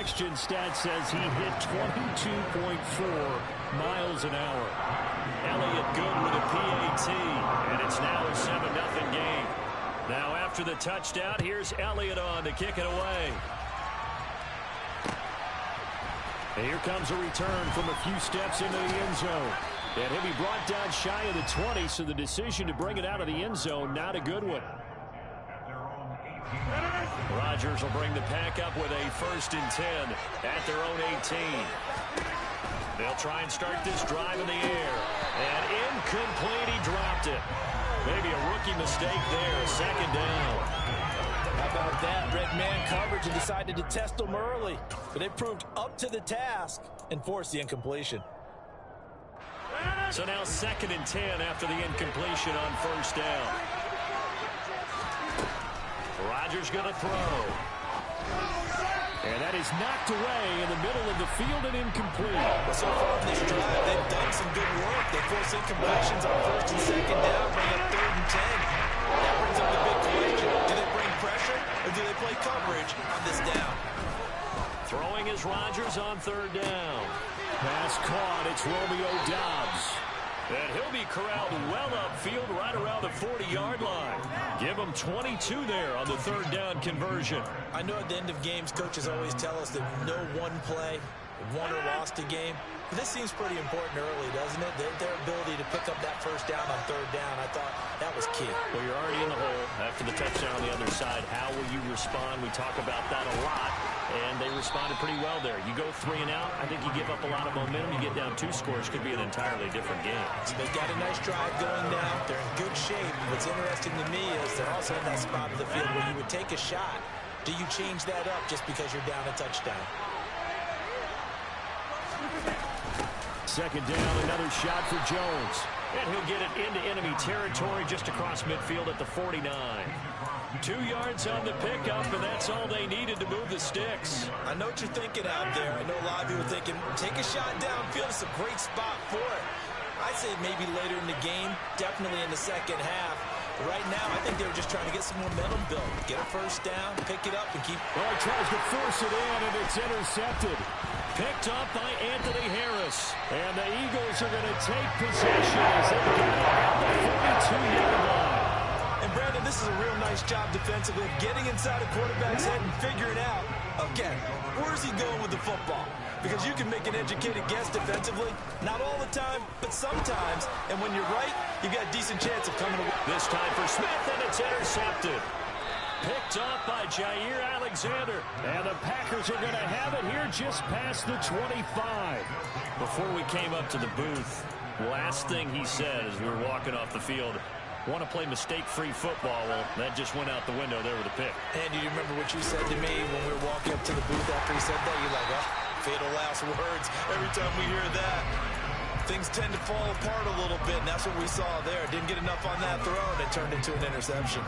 next-gen stat says he hit 22.4 miles an hour. Elliott good with a PAT, and it's now a 7-0 game. Now after the touchdown, here's Elliott on to kick it away. And here comes a return from a few steps into the end zone. And he'll be brought down shy of the 20, so the decision to bring it out of the end zone, not a good one. Rodgers will bring the pack up with a 1st and 10 at their own 18. They'll try and start this drive in the air. And incomplete, he dropped it. Maybe a rookie mistake there, 2nd down. How about that? Red man coverage and decided to test them early. But they proved up to the task and forced the incompletion. So now 2nd and 10 after the incompletion on 1st down. Rodgers going to throw. And that is knocked away in the middle of the field and incomplete. Well, so far in this drive, they've done some good work. They force incompletions on 1st and 2nd down, bring up 3rd and 10. That brings up the big question. Do they bring pressure or do they play coverage on this down? Throwing is Rodgers on 3rd down. Pass caught. It's Romeo Doubs. And he'll be corralled well upfield right around the 40-yard line. Give him 22 there on the 3rd down conversion. I know at the end of games, coaches always tell us that no one play won or lost a game. But this seems pretty important early, doesn't it? Their ability to pick up that 1st down on 3rd down, I thought that was key. Well, you're already in the hole after the touchdown on the other side. How will you respond? We talk about that a lot. And they responded pretty well there. You go 3 and out, I think you give up a lot of momentum. You get down 2 scores, could be an entirely different game. So they've got a nice drive going now. They're in good shape. What's interesting to me is they're also in that spot of the field where you would take a shot. Do you change that up just because you're down a touchdown? 2nd down, another shot for Jones. And he'll get it into enemy territory just across midfield at the 49. 2 yards on the pickup, and that's all they needed to move the sticks. I know what you're thinking out there. I know a lot of you are thinking, take a shot downfield. It's a great spot for it. I'd say maybe later in the game, definitely in the 2nd half. But right now, I think they were just trying to get some momentum built. Get a 1st down, pick it up, and keep... Well, he tries to force it in, and it's intercepted. Picked up by Anthony Harris. And the Eagles are going to take possession as they get it at the 42-yard line. And Brandon, this is a real nice job defensively, getting inside a quarterback's head and figuring out, okay, where's he going with the football? Because you can make an educated guess defensively, not all the time, but sometimes. And when you're right, you've got a decent chance of coming away. This time for Smith, and it's intercepted. Picked up by Jair Alexander. And the Packers are going to have it here just past the 25. Before we came up to the booth, last thing he said as we were walking off the field, want to play mistake-free football. Well, that just went out the window there with a pick. And do you remember what you said to me when we were walking up to the booth after he said that? You're like, oh, fatal last words. Every time we hear that, things tend to fall apart a little bit, and that's what we saw there. Didn't get enough on that throw, and it turned into an interception.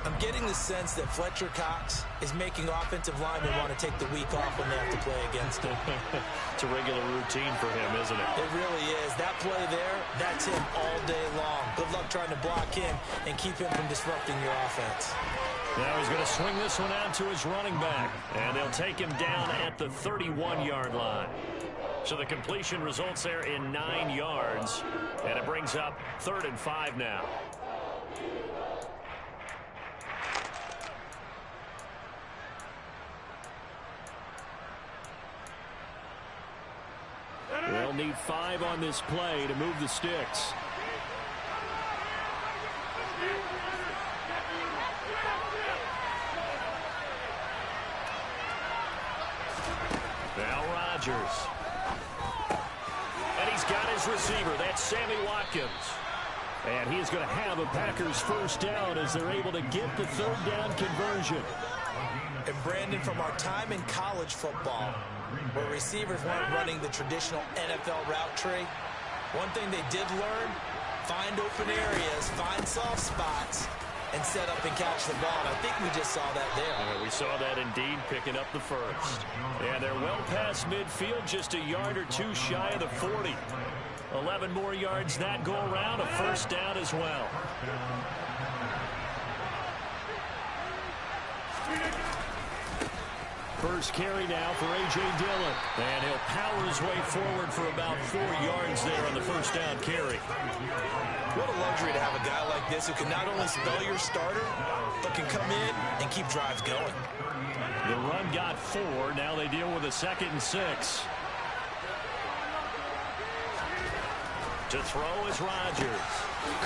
I'm getting the sense that Fletcher Cox is making offensive linemen want to take the week off when they have to play against him. It's a regular routine for him, isn't it? It really is. That play there, that's him all day long. Good luck trying to block him and keep him from disrupting your offense. Now he's going to swing this one out to his running back. And they'll take him down at the 31-yard line. So the completion results there in 9 yards. And it brings up 3rd and 5 now. They'll need 5 on this play to move the sticks. Now Rodgers. And he's got his receiver. That's Sammy Watkins. And he is going to have a Packers 1st down as they're able to get the 3rd down conversion. And Brandon, from our time in college football, where receivers weren't running the traditional NFL route tree, one thing they did learn, find open areas, find soft spots, and set up and catch the ball. And I think we just saw that there. We saw that indeed, picking up the 1st. And they're well past midfield, just a yard or 2 shy of the 40. 11 more yards that go around, a 1st down as well. First carry now for A.J. Dillon. And he'll power his way forward for about 4 yards there on the first down carry. What a luxury to have a guy like this who can not only spell your starter, but can come in and keep drives going. The run got 4. Now they deal with a 2nd and 6. To throw is Rodgers.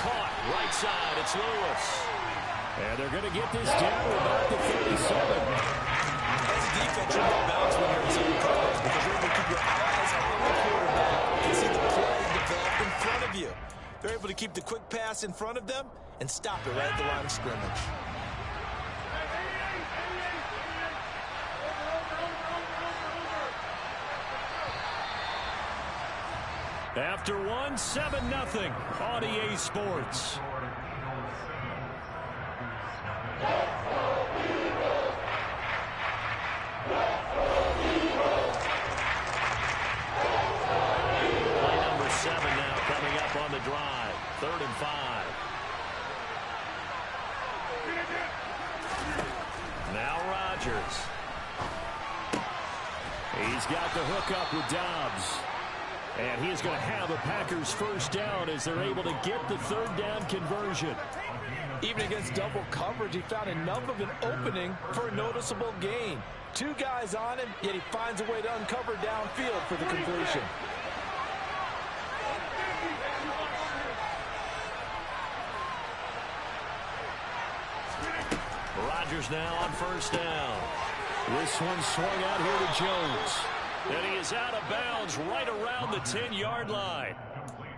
Caught right side. It's Lewis. And they're going to get this down to about the 37. As a defense, you're more balanced when you're in zone coverage because you're able to keep your eyes on the quarterback and see the play develop in front of you. They're able to keep the quick pass in front of them and stop it right at the line of scrimmage. After one, 7-0 on EA Sports. Play number 7 now coming up on the drive. 3rd and 5. Now Rodgers. He's got the hook up with Dobbs. And he is going to have a Packers first down as they're able to get the 3rd down conversion. Even against double coverage, he found enough of an opening for a noticeable gain. 2 guys on him, yet he finds a way to uncover downfield for the completion. Rodgers now on first down. This one swung out here to Jones. And he is out of bounds right around the 10-yard line.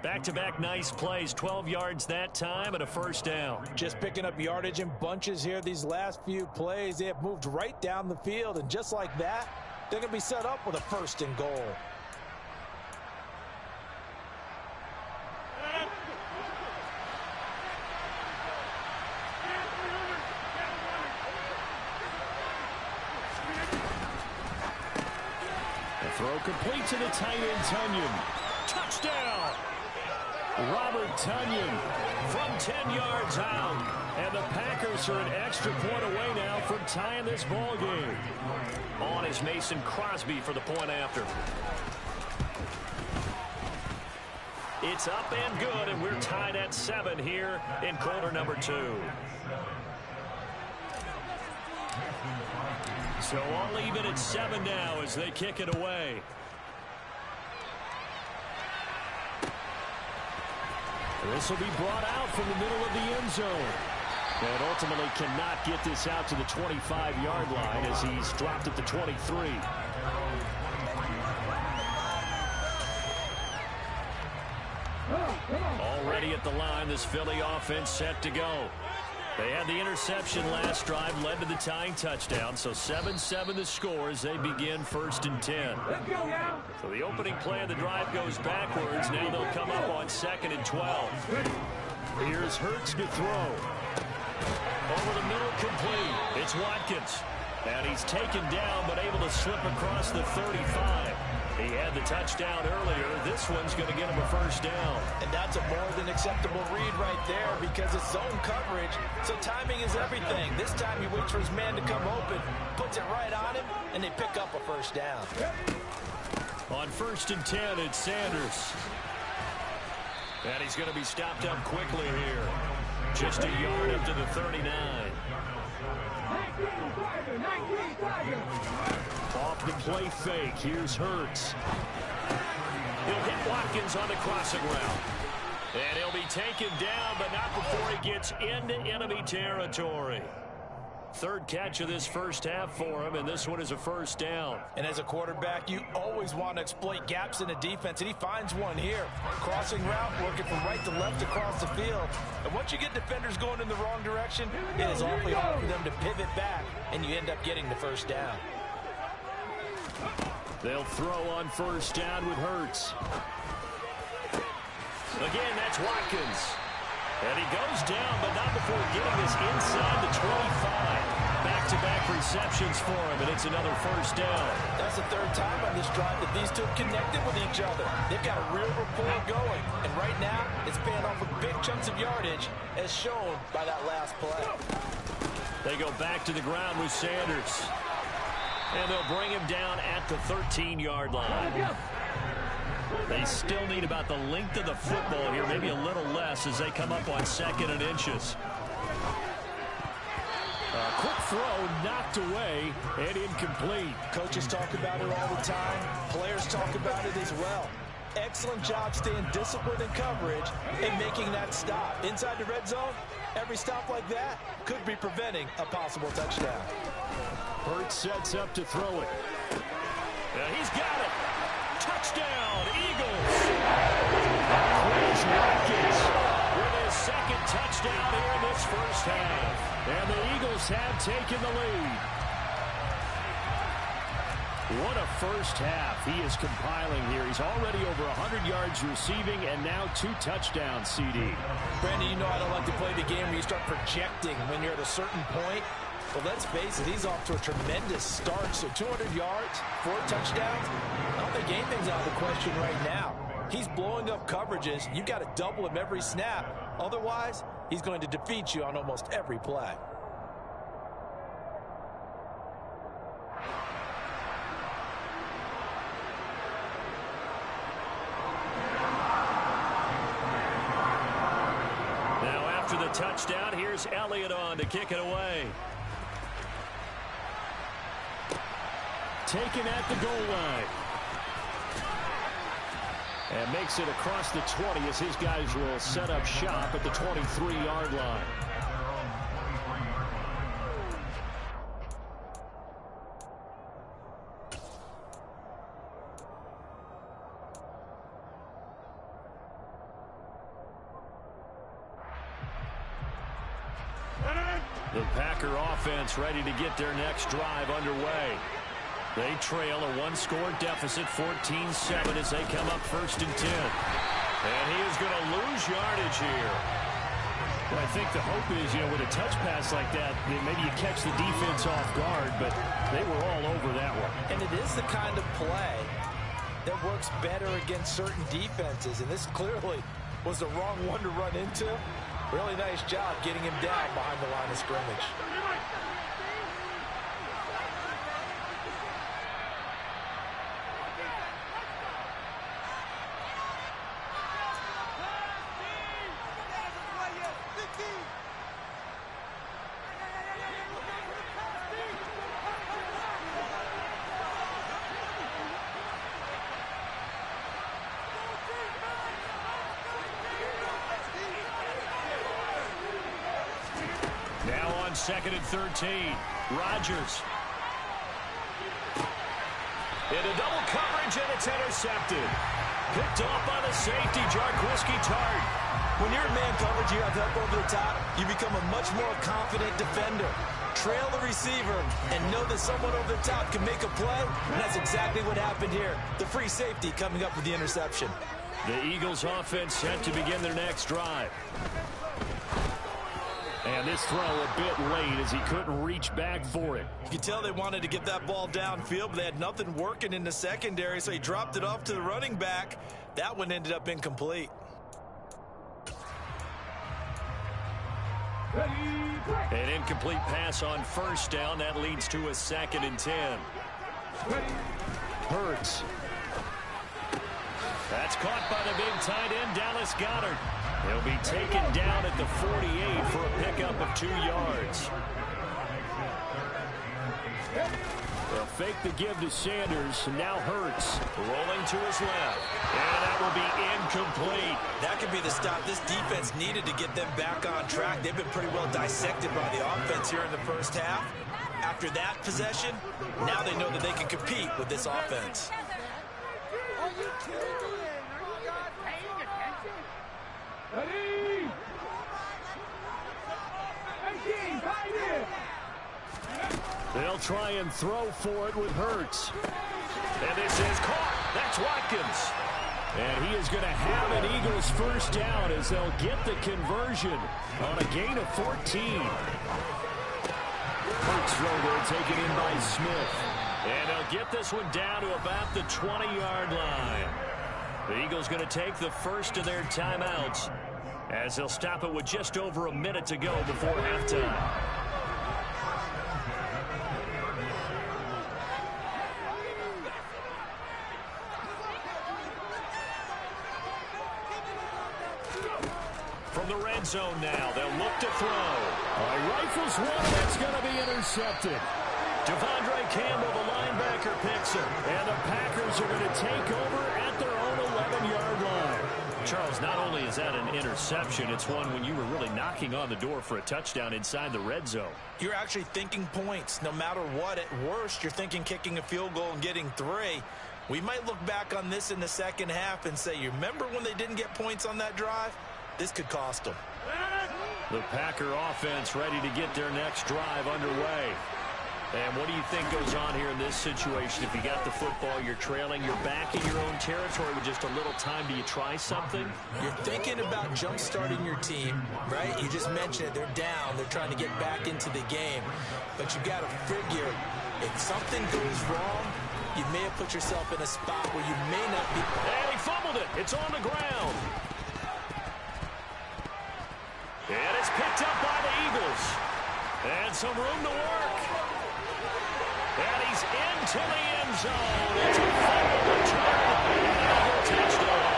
Back-to-back nice plays, 12 yards that time and a first down. Just picking up yardage in bunches here these last few plays. They have moved right down the field, and just like that, they're going to be set up with a 1st and goal. Throw complete to the tight end, Tonyan. Touchdown! Robert Tonyan from 10 yards out. And the Packers are an extra point away now from tying this ball game. On is Mason Crosby for the point after. It's up and good, and we're tied at 7 here in quarter number 2. So all even at 7 now as they kick it away. This will be brought out from the middle of the end zone. And ultimately cannot get this out to the 25-yard line as he's dropped at the 23. Already at the line, this Philly offense set to go. They had the interception last drive, led to the tying touchdown, so 7-7 the score as they begin 1st and 10. So the opening play of the drive goes backwards. Now they'll come up on 2nd and 12. Here's Hurts to throw. Over the middle, complete. It's Watkins. And he's taken down, but able to slip across the 35. He had the touchdown earlier. This one's going to get him a first down. And that's a more than acceptable read right there because it's zone coverage, so timing is everything. This time he waits for his man to come open, puts it right on him, and they pick up a first down. On 1st and 10, it's Sanders. And he's going to be stopped up quickly here. Just a yard up to the 39. Off the play fake. Here's Hurts. He'll hit Watkins on the crossing route. And he'll be taken down, but not before he gets into enemy territory. 3rd catch of this first half for him, and this one is a first down. And as a quarterback, you always want to exploit gaps in the defense, and he finds one here. Crossing route, working from right to left across the field. And once you get defenders going in the wrong direction, it is awfully hard for them to pivot back, and you end up getting the first down. They'll throw on first down with Hurts. Again, that's Watkins. And he goes down, but not before getting this inside the 25. Back-to-back receptions for him, and it's another first down. That's the 3rd time on this drive that these two have connected with each other. They've got a real rapport going, and right now it's paying off with big chunks of yardage, as shown by that last play. They go back to the ground with Sanders. And they'll bring him down at the 13-yard line. They still need about the length of the football here, maybe a little less as they come up on 2nd and inches. A quick throw knocked away and incomplete. Coaches talk about it all the time. Players talk about it as well. Excellent job staying disciplined in coverage and making that stop. Inside the red zone, every stop like that could be preventing a possible touchdown. Hurts sets up to throw it. He's got it. Touchdown, Eagles. Quez Watkins with his 2nd touchdown here in this first half. And the Eagles have taken the lead. What a first half he is compiling here. He's already over 100 yards receiving and now 2 touchdowns, CD. Brandon, you know I don't like to play the game where you start projecting when you're at a certain point. But let's face it, he's off to a tremendous start. So 200 yards, 4 touchdowns. I don't think anything's out of the question right now. He's blowing up coverages. You've got to double him every snap. Otherwise, he's going to defeat you on almost every play. Now after the touchdown, here's Elliott on to kick it away. Taken at the goal line. And makes it across the 20 as his guys will set up shop at the 23-yard line. The Packer offense ready to get their next drive underway. They trail a 1-score deficit, 14-7, as they come up 1st and 10. And he is going to lose yardage here. Well, I think the hope is, with a touch pass like that, maybe you catch the defense off guard, but they were all over that one. And it is the kind of play that works better against certain defenses, and this clearly was the wrong one to run into. Really nice job getting him down behind the line of scrimmage. Now on 2nd and 13, Rodgers. Into double coverage, and it's intercepted. Picked off by the safety, Jarquiski Tartt. When you're in man coverage, you have help over the top, you become a much more confident defender. Trail the receiver and know that someone over the top can make a play, and that's exactly what happened here. The free safety coming up with the interception. The Eagles offense set to begin their next drive. And this throw a bit late as he couldn't reach back for it. You could tell they wanted to get that ball downfield, but they had nothing working in the secondary, so he dropped it off to the running back. That one ended up incomplete. An incomplete pass on 1st down. That leads to a 2nd and 10. Hurts. That's caught by the big tight end, Dallas Goedert. He'll be taken down at the 48 for a pickup of 2 yards. They'll fake the give to Sanders. Now Hurts rolling to his left. And that will be incomplete. That could be the stop this defense needed to get them back on track. They've been pretty well dissected by the offense here in the first half. After that possession, now they know that they can compete with this offense. Are you kidding me? Are you not paying attention? Ready? They'll try and throw for it with Hurts. And this is caught. That's Watkins. And he is going to have an Eagles first down as they'll get the conversion on a gain of 14. Hurts throw there taken in by Smith. And they'll get this one down to about the 20-yard line. The Eagles going to take the first of their timeouts as they'll stop it with just over a minute to go before halftime. From the red zone now, they'll look to throw. Rifles one, that's going to be intercepted. Devondre Campbell, the linebacker, picks him. And the Packers are going to take over at their own 11-yard line. Charles, not only is that an interception, it's one when you were really knocking on the door for a touchdown inside the red zone. You're actually thinking points. No matter what, at worst, you're thinking kicking a field goal and getting 3. We might look back on this in the second half and say, you remember when they didn't get points on that drive? This could cost them. The Packer offense ready to get their next drive underway. And what do you think goes on here in this situation? If you got the football, you're trailing, you're back in your own territory with just a little time. Do you try something? You're thinking about jump-starting your team, right? You just mentioned it. They're down. They're trying to get back into the game. But you got to figure, if something goes wrong, you may have put yourself in a spot where you may not be. And he fumbled it. It's on the ground. And it's picked up by the Eagles. And some room to work. And he's into the end zone. It's a fumble return. Another touchdown.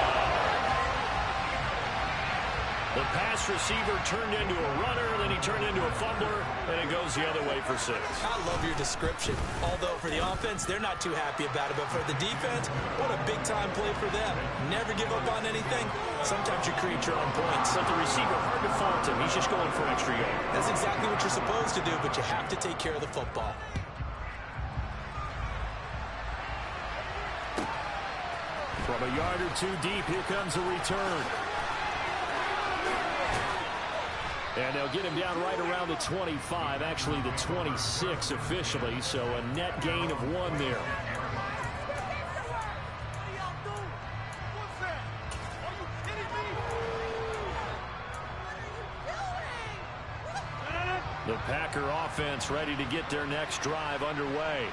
The pass receiver turned into a runner, then he turned into a fumbler, and it goes the other way for 6. I love your description. Although for the offense, they're not too happy about it. But for the defense, what a big-time play for them. Never give up on anything. Sometimes you create your own points. But the receiver, hard to fault him. He's just going for extra yard. That's exactly what you're supposed to do, but you have to take care of the football. From a yard or 2 deep, here comes a return. And they'll get him down right around the 25, actually the 26 officially, so a net gain of 1 there. The Packer offense ready to get their next drive underway.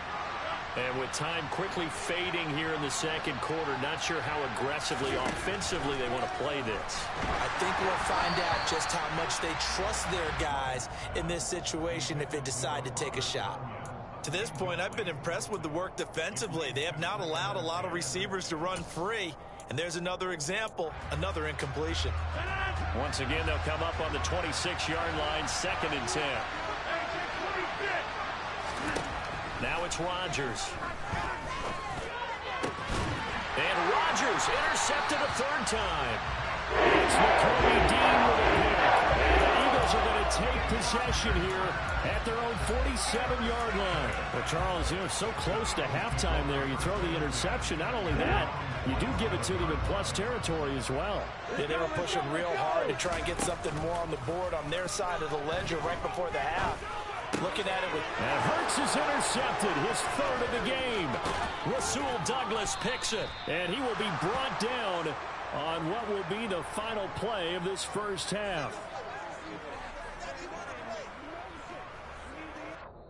And with time quickly fading here in the second quarter, not sure how aggressively, offensively they want to play this. I think we'll find out just how much they trust their guys in this situation if they decide to take a shot. To this point, I've been impressed with the work defensively. They have not allowed a lot of receivers to run free. And there's another example, another incompletion. Once again, they'll come up on the 26-yard line, 2nd and 10. Now it's Rodgers. And Rodgers intercepted a 3rd time. It's McCourty Dean with a pick. And the Eagles are going to take possession here at their own 47-yard line. Well, Charles, so close to halftime there. You throw the interception. Not only that, you do give it to them in plus territory as well. Yeah, they were pushing real hard to try and get something more on the board on their side of the ledger right before the half. Looking at it with... And Hurts is intercepted, his 3rd of the game. Rasul Douglas picks it, and he will be brought down on what will be the final play of this first half.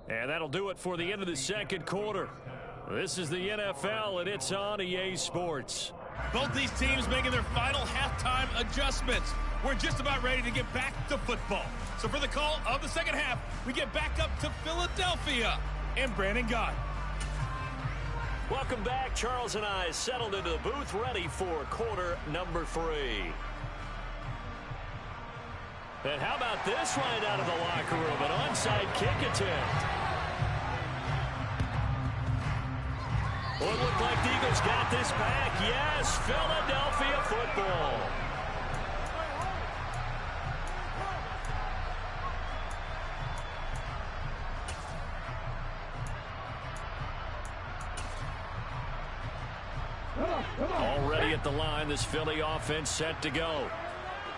And that'll do it for the end of the second quarter. This is the NFL, and it's on EA Sports. Both these teams making their final halftime adjustments. We're just about ready to get back to football. So for the call of the second half, we get back up to Philadelphia and Brandon Gott. Welcome back. Charles and I settled into the booth, ready for quarter number 3. And how about this right out of the locker room? An onside kick attempt. Well, it looked like the Eagles got this back. Yes, Philadelphia football. Already at the line, this Philly offense set to go.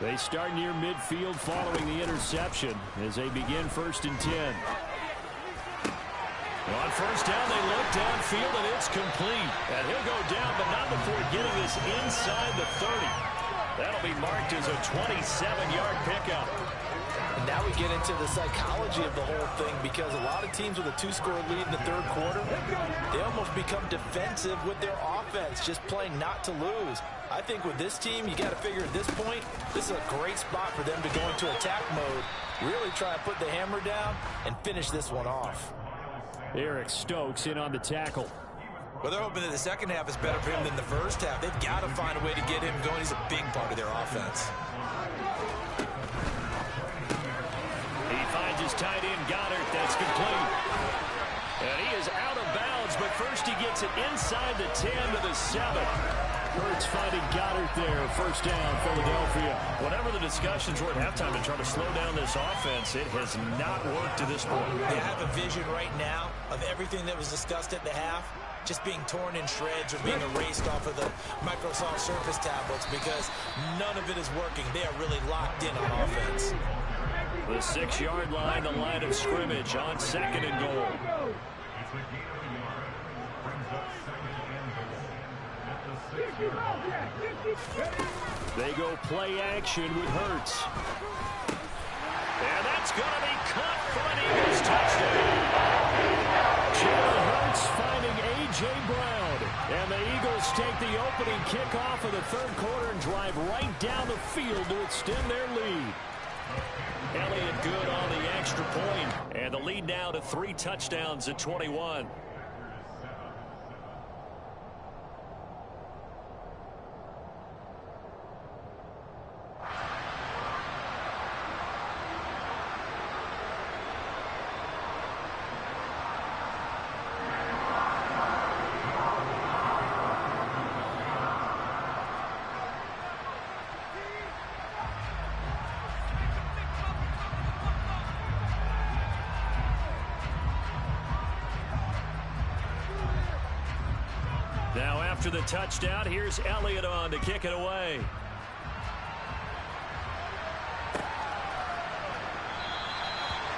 They start near midfield following the interception as they begin 1st and 10. On first down, they look downfield, and it's complete. And he'll go down, but not before getting this inside the 30. That'll be marked as a 27-yard pickup. And now we get into the psychology of the whole thing, because a lot of teams with a 2-score lead in the 3rd quarter, they almost become defensive with their offense, just playing not to lose. I think with this team, you got to figure at this point, this is a great spot for them to go into attack mode, really try to put the hammer down and finish this one off. Eric Stokes in on the tackle. Well, they're hoping that the second half is better for him than the first half. They've got to find a way to get him going. He's a big part of their offense. first he gets it inside the 10 to the 7. Hurts finding Goddard there. First down, Philadelphia. Whatever the discussions were at halftime to try to slow down this offense, it has not worked to this point. They have a vision right now of everything that was discussed at the half just being torn in shreds or being erased off of the Microsoft Surface tablets because none of it is working. They are really locked in on offense. The 6-yard line, the line of scrimmage on 2nd and goal. They go play action with Hurts. And that's going to be caught for an Eagles touchdown. Jalen Hurts finding A.J. Brown. And the Eagles take the opening kickoff of the third quarter and drive right down the field to extend their lead. Elliott good on the extra point. And the lead now to 3 touchdowns at 21. Now after the touchdown, here's Elliott on to kick it away.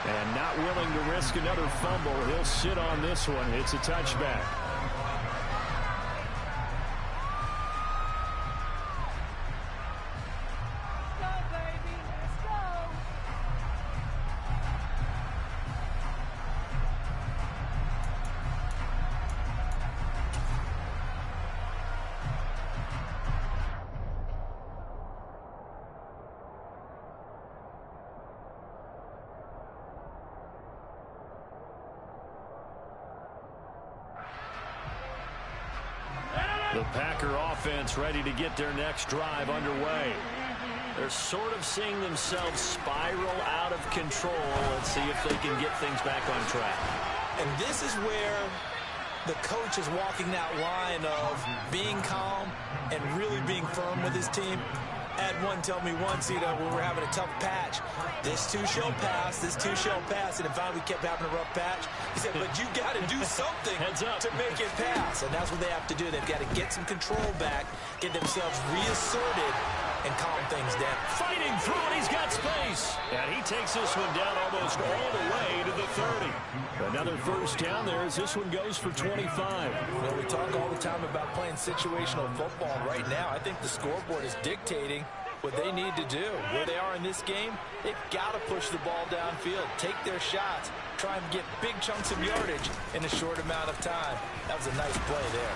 And not willing to risk another fumble. He'll sit on this one. It's a touchback. The Packer offense ready to get their next drive underway. They're sort of seeing themselves spiral out of control. Let's see if they can get things back on track. And this is where the coach is walking that line of being calm and really being firm with his team. I had one tell me once, when we were having a tough patch, this too shall pass, this too shall pass, and finally we kept having a rough patch. He said, but you got to do something to make it pass, and that's what they have to do. They've got to get some control back, get themselves reasserted, and calm things down. Fighting through it, he's got space. And he takes this one down almost all the way to the 30. Another first down there as this one goes for 25. We talk all the time about playing situational football. Right now, I think the scoreboard is dictating what they need to do. Where they are in this game, they've got to push the ball downfield, take their shots, try and get big chunks of yardage in a short amount of time. That was a nice play there.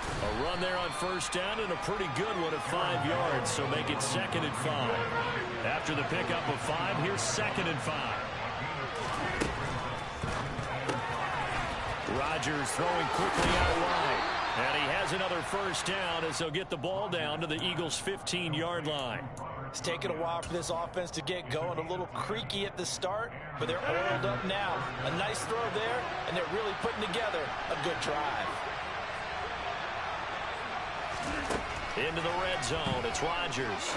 A run there on first down and a pretty good one at 5 yards, so make it 2nd and 5. After the pickup of 5, here's 2nd and 5. Rodgers throwing quickly out wide. And he has another first down as they'll get the ball down to the Eagles' 15-yard line. It's taken a while for this offense to get going. A little creaky at the start, but they're oiled up now. A nice throw there, and they're really putting together a good drive. Into the red zone, it's Rodgers.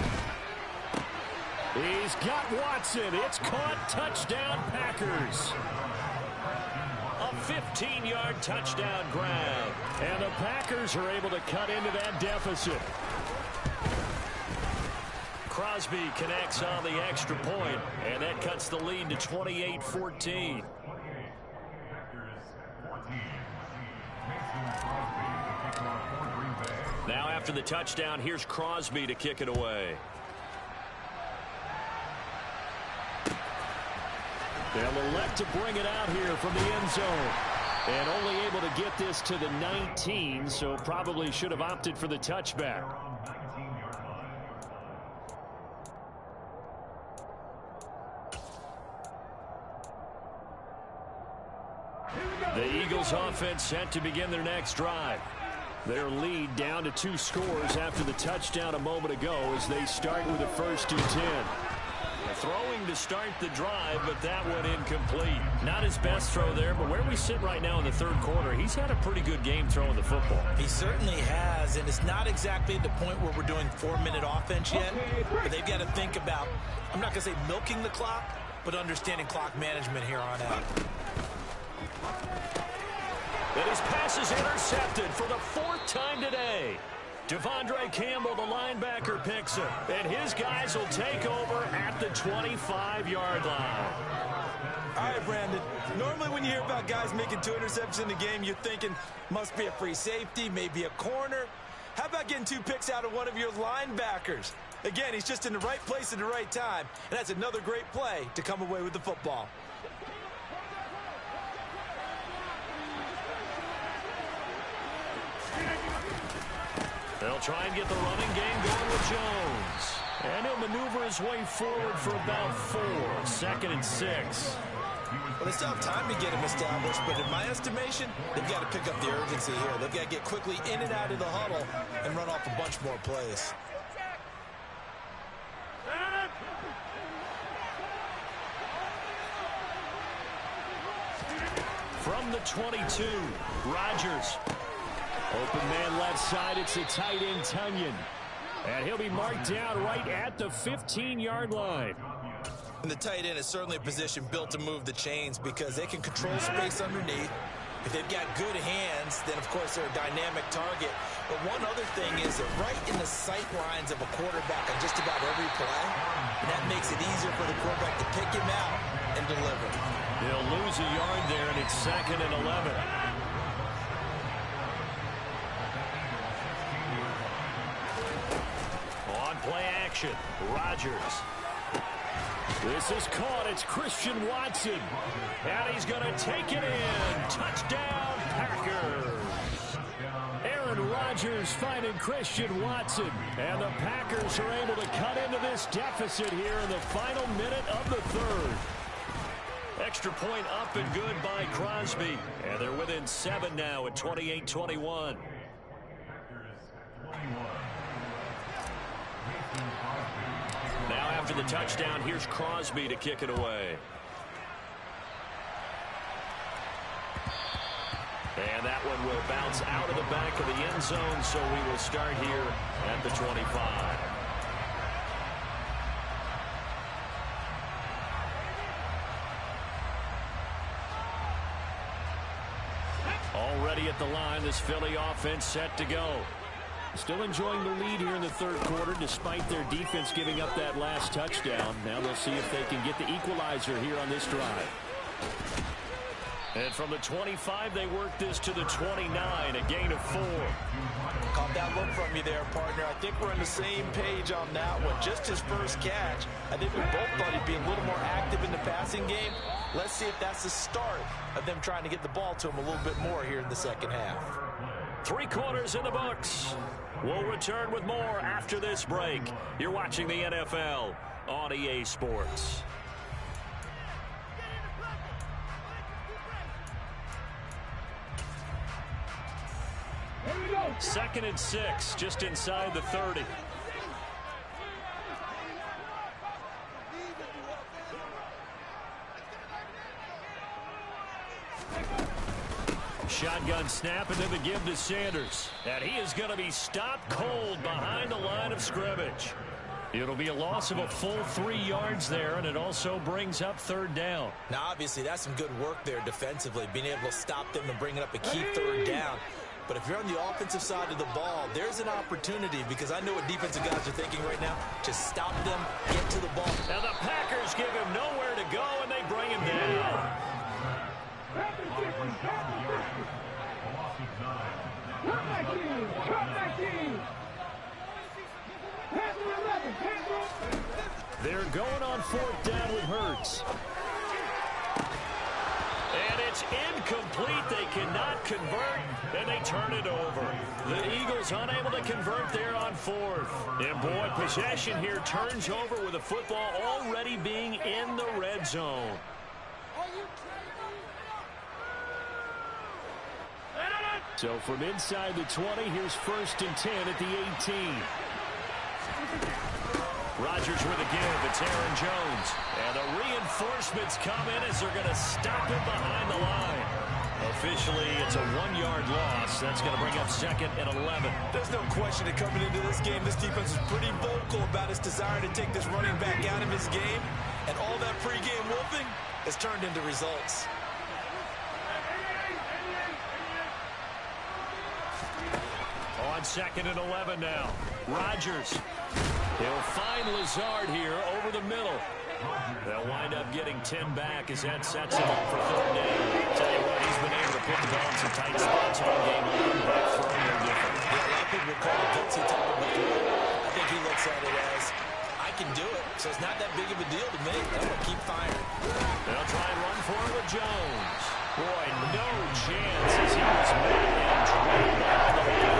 He's got Watson. It's caught. Touchdown, Packers. A 15-yard touchdown grab. And the Packers are able to cut into that deficit. Crosby connects on the extra point, and that cuts the lead to 28-14. Now after the touchdown, here's Crosby to kick it away. They'll elect to bring it out here from the end zone. And only able to get this to the 19, so probably should have opted for the touchback. The Eagles offense set to begin their next drive. Their lead down to 2 scores after the touchdown a moment ago as they start with a 1st and 10. throwing to start the drive, but that one incomplete. Not his best throw there, but where we sit right now in the third quarter, he's had a pretty good game throwing the football. He certainly has, and it's not exactly the point where we're doing 4-minute offense yet, but they've got to think about, I'm not going to say milking the clock, but understanding clock management here on out. And his pass is intercepted for the 4th time today. Devondre Campbell, the linebacker, picks him. And his guys will take over at the 25-yard line. All right, Brandon. Normally when you hear about guys making 2 interceptions in a game, you're thinking must be a free safety, maybe a corner. How about getting 2 picks out of one of your linebackers? Again, he's just in the right place at the right time, and that's another great play to come away with the football. They'll try and get the running game going with Jones. And he'll maneuver his way forward for about 4. 2nd and 6. Well, they still have time to get him established, but in my estimation, they've got to pick up the urgency here. They've got to get quickly in and out of the huddle and run off a bunch more plays. From the 22, Rodgers. Open man left side, it's a tight end, Tunyon. And he'll be marked down right at the 15-yard line. And the tight end is certainly a position built to move the chains because they can control space underneath. If they've got good hands, then, of course, they're a dynamic target. But one other thing is that right in the sight lines of a quarterback on just about every play, and that makes it easier for the quarterback to pick him out and deliver. They'll lose a yard there, and it's 2nd and 11. On play action, Rodgers. This is caught. It's Christian Watson. And he's going to take it in. Touchdown, Packers. Aaron Rodgers finding Christian Watson. And the Packers are able to cut into this deficit here in the final minute of the 3rd. Extra point up and good by Crosby. And they're within 7 now at 28-21. Now after the touchdown, here's Crosby to kick it away. And that one will bounce out of the back of the end zone, so we will start here at the 25. Already at the line, this Philly offense set to go. Still enjoying the lead here in the 3rd quarter despite their defense giving up that last touchdown. Now they'll see if they can get the equalizer here on this drive. And from the 25, they work this to the 29, a gain of 4. Caught that look from you there, partner. I think we're on the same page on that one. Just his first catch. I think we both thought he'd be a little more active in the passing game. Let's see if that's the start of them trying to get the ball to him a little bit more here in the 2nd half. 3 quarters in the books. We'll return with more after this break. You're watching the NFL on EA Sports. Here we go. 2nd and 6, just inside the 30. Shotgun snap and then the give to Sanders. And he is going to be stopped cold behind the line of scrimmage. It'll be a loss of a full 3 yards there, and it also brings up 3rd down. Now, obviously, that's some good work there defensively, being able to stop them and bring it up and keep 3rd down. But if you're on the offensive side of the ball, there's an opportunity because I know what defensive guys are thinking right now. Just stop them, get to the ball. And the Packers give him nowhere to go, and they bring him down. They're going on 4th down with Hurts. And it's incomplete. They cannot convert, and they turn it over. The Eagles unable to convert there on 4th. And boy, possession here turns over with the football already being in the red zone. So from inside the 20, here's 1st and 10 at the 18. Rodgers with a give. It's Aaron Jones. And the reinforcements come in as they're going to stop him behind the line. Officially, it's a 1-yard loss. That's going to bring up 2nd and 11. There's no question that coming into this game, this defense is pretty vocal about its desire to take this running back out of his game. And all that pregame wolfing has turned into results. On 2nd and 11 now. Rodgers. He'll find Lazard here over the middle. They'll wind up getting 10 back as that sets him up for 3rd down. Tell you what, he's been able to put the ball in some tight spots all game long. That throw, no different. Yeah, a lot of people call it gutsy type of a throw. I think he looks at it as, I can do it, so it's not that big of a deal to me. I'm going to keep firing. They'll try and run for it with Jones. Boy, no chance as he was met and dragged behind the line.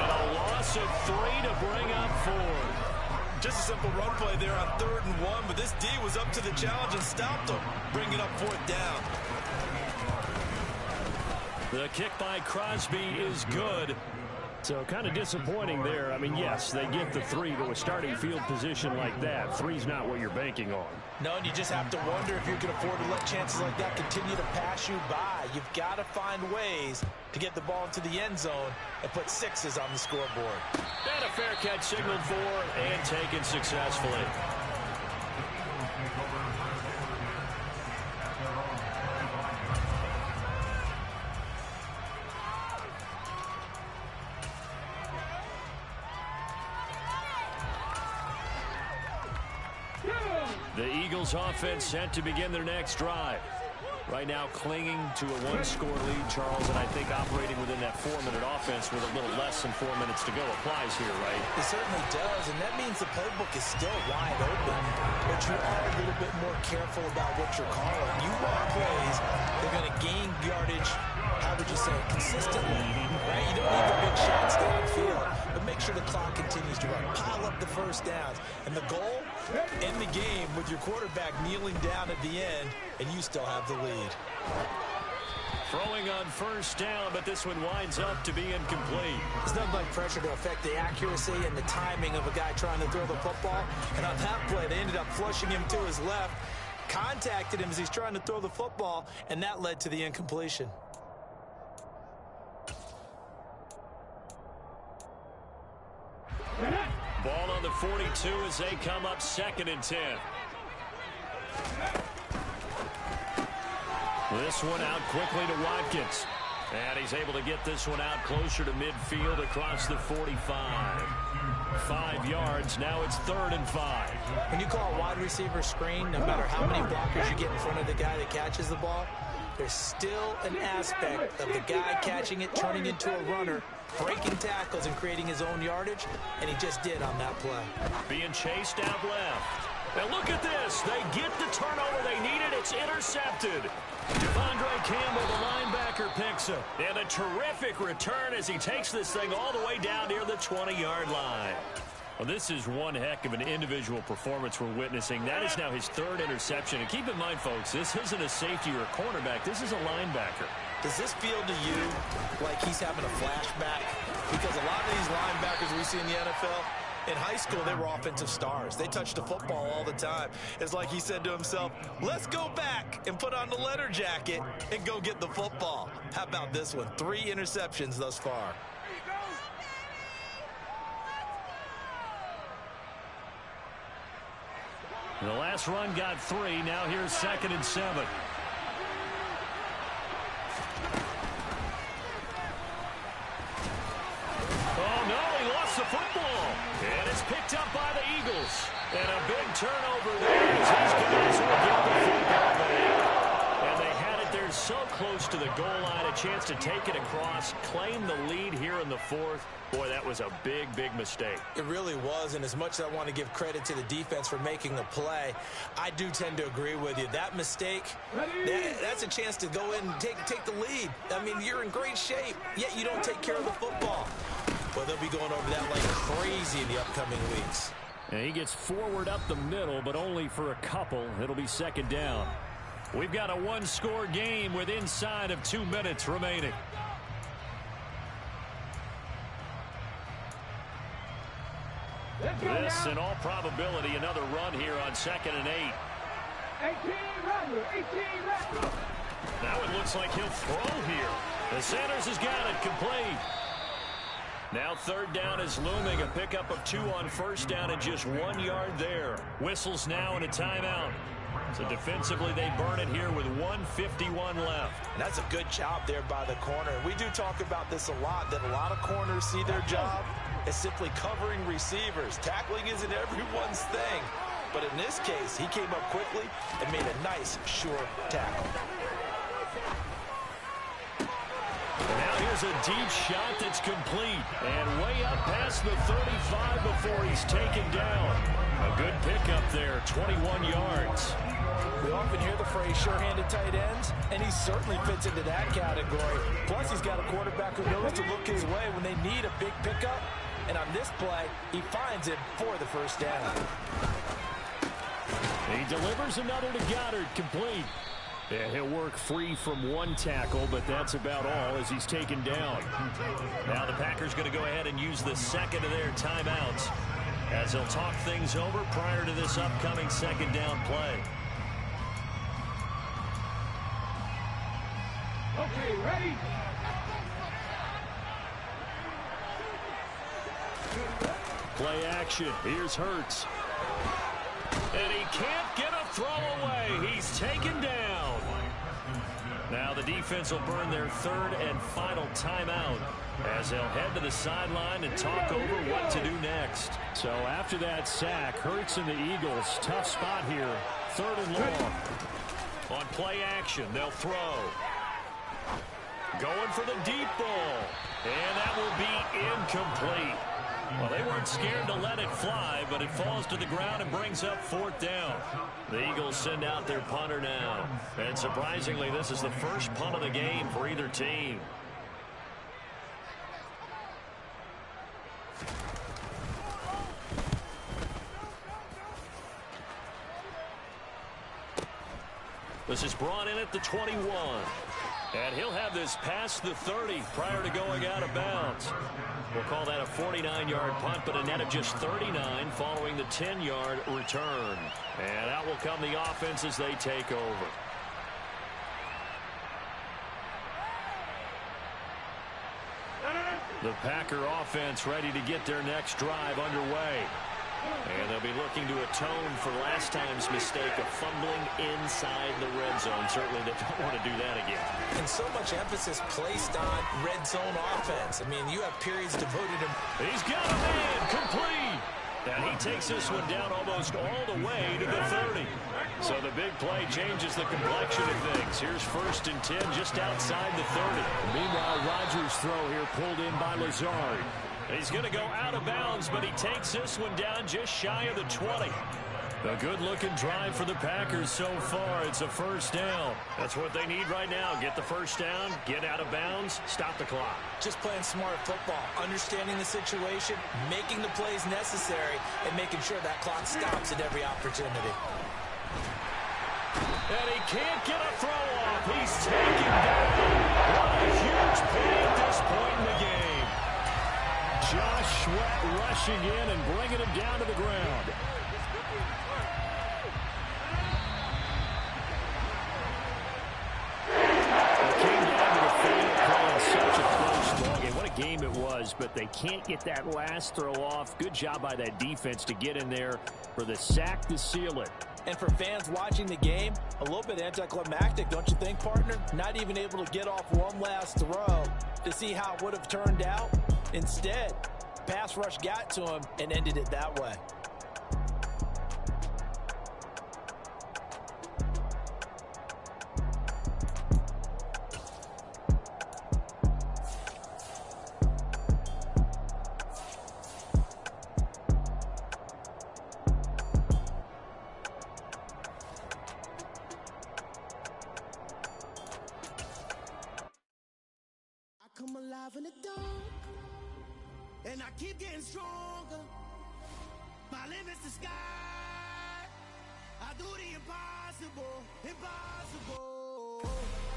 And a loss of 3 to bring up 4. Just a simple run play there on 3rd and 1, but this D was up to the challenge and stopped him, bringing up 4th down. The kick by Crosby is good. So kind of disappointing there. I mean, yes, they get the 3, but with starting field position like that, 3's not what you're banking on. No, and you just have to wonder if you can afford to let chances like that continue to pass you by. You've got to find ways to get the ball into the end zone and put 6s on the scoreboard. And a fair catch signaled for and taken successfully. The Eagles offense set to begin their next drive. Right now clinging to a 1-score lead, Charles, and I think operating within that 4-minute offense with a little less than 4 minutes to go applies here, right? It certainly does, and that means the playbook is still wide open, but you are a little bit more careful about what you're calling. You want plays, they're going to gain yardage, how would you say, consistently, right? You don't need the big shots downfield, but make sure the clock continues to run. Pile up the first downs, and the goal, end the game with your quarterback kneeling down at the end, and you still have the lead. Throwing on 1st down, but this one winds up to be incomplete. It's nothing like pressure to affect the accuracy and the timing of a guy trying to throw the football. And on that play, they ended up flushing him to his left, contacted him as he's trying to throw the football, and that led to the incompletion. Ball on the 42 as they come up 2nd and 10. This one out quickly to Watkins. And he's able to get this one out closer to midfield across the 45. 5 yards. Now it's 3rd and 5. When you call a wide receiver screen, no matter how many blockers you get in front of the guy that catches the ball, there's still an aspect of the guy catching it, turning into a runner, breaking tackles and creating his own yardage, and he just did on that play. Being chased out left. Now look at this. They get the turnover they needed. It's intercepted. Devondre Campbell, the linebacker, picks it. And a terrific return as he takes this thing all the way down near the 20-yard line. Well, this is one heck of an individual performance we're witnessing. That is now his 3rd interception. And keep in mind, folks, this isn't a safety or a cornerback. This is a linebacker. Does this feel to you like he's having a flashback? Because a lot of these linebackers we see in the NFL, in high school, they were offensive stars. They touched the football all the time. It's like he said to himself, let's go back and put on the leather jacket and go get the football. How about this one? 3 interceptions thus far. The last run got 3. Now here's 2nd and 7. Oh, no, he lost the football. And it's picked up by the Eagles. And a big turnover there as these guys will get the football back. And they had it there so close to the goal line, a chance to take it across, claim the lead here in the 4th. Boy, that was a big, big mistake. It really was, and as much as I want to give credit to the defense for making the play, I do tend to agree with you. That mistake, that's a chance to go in and take the lead. I mean, you're in great shape, yet you don't take care of the football. Well, they'll be going over that like crazy in the upcoming weeks. And he gets forward up the middle, but only for a couple. It'll be 2nd down. We've got a 1-score game with inside of 2 minutes remaining. This, in all probability, another run here on 2nd and 8. 18 run. Now it looks like he'll throw here. The Sanders has got it complete. Now 3rd down is looming. A pickup of 2 on 1st down and just 1 yard there. Whistles now in a timeout. So defensively they burn it here with 1:51 left. And that's a good job there by the corner. We do talk about this a lot, that a lot of corners see their job as simply covering receivers. Tackling isn't everyone's thing. But in this case, he came up quickly and made a nice, sure tackle. And now here's a deep shot that's complete. And way up past the 35 before he's taken down. A good pickup there, 21 yards. We often hear the phrase sure-handed tight ends, and he certainly fits into that category. Plus, he's got a quarterback who knows to look his way when they need a big pickup. And on this play, he finds it for the 1st down. He delivers another to Goddard, complete. Yeah, he'll work free from 1 tackle, but that's about all as he's taken down. Now the Packers going to go ahead and use the 2nd of their timeouts as they'll talk things over prior to this upcoming 2nd down play. Okay, ready? Play action. Here's Hurts. And he can't get a throw away. He's taken down. Now the defense will burn their 3rd and final timeout as they'll head to the sideline and talk over what to do next. So after that sack, Hurts and the Eagles, tough spot here. 3rd and long. On play action, they'll throw. Going for the deep ball. And that will be incomplete. Well, they weren't scared to let it fly, but it falls to the ground and brings up 4th down. The Eagles send out their punter now. And surprisingly, this is the first punt of the game for either team. This is brought in at the 21. And he'll have this past the 30 prior to going out of bounds. We'll call that a 49-yard punt, but a net of just 39 following the 10-yard return. And out will come the offense as they take over. The Packer offense ready to get their next drive underway. And they'll be looking to atone for last time's mistake of fumbling inside the red zone. Certainly they don't want to do that again. And so much emphasis placed on red zone offense. I mean, you have periods devoted to... He's got a man, complete. And he takes this one down almost all the way to the 30. So the big play changes the complexion of things. Here's 1st and 10 just outside the 30. Meanwhile, Rodgers' throw here pulled in by Lazard. He's going to go out of bounds, but he takes this one down just shy of the 20. A good-looking drive for the Packers so far. It's a 1st down. That's what they need right now. Get the 1st down, get out of bounds, stop the clock. Just playing smart football, understanding the situation, making the plays necessary, and making sure that clock stops at every opportunity. And he can't get a throw off. He's taken down. What a huge play at this point in the game. Josh Sweat rushing in and bringing him down to the ground. It came down to the final call in such a close ball game. What a game it was, but they can't get that last throw off. Good job by that defense to get in there for the sack to seal it. And for fans watching the game, a little bit anticlimactic, don't you think, partner? Not even able to get off one last throw to see how it would have turned out. Instead, pass rush got to him and ended it that way. Come alive in the dark, and I keep getting stronger. My limit's the sky. I do the impossible, impossible.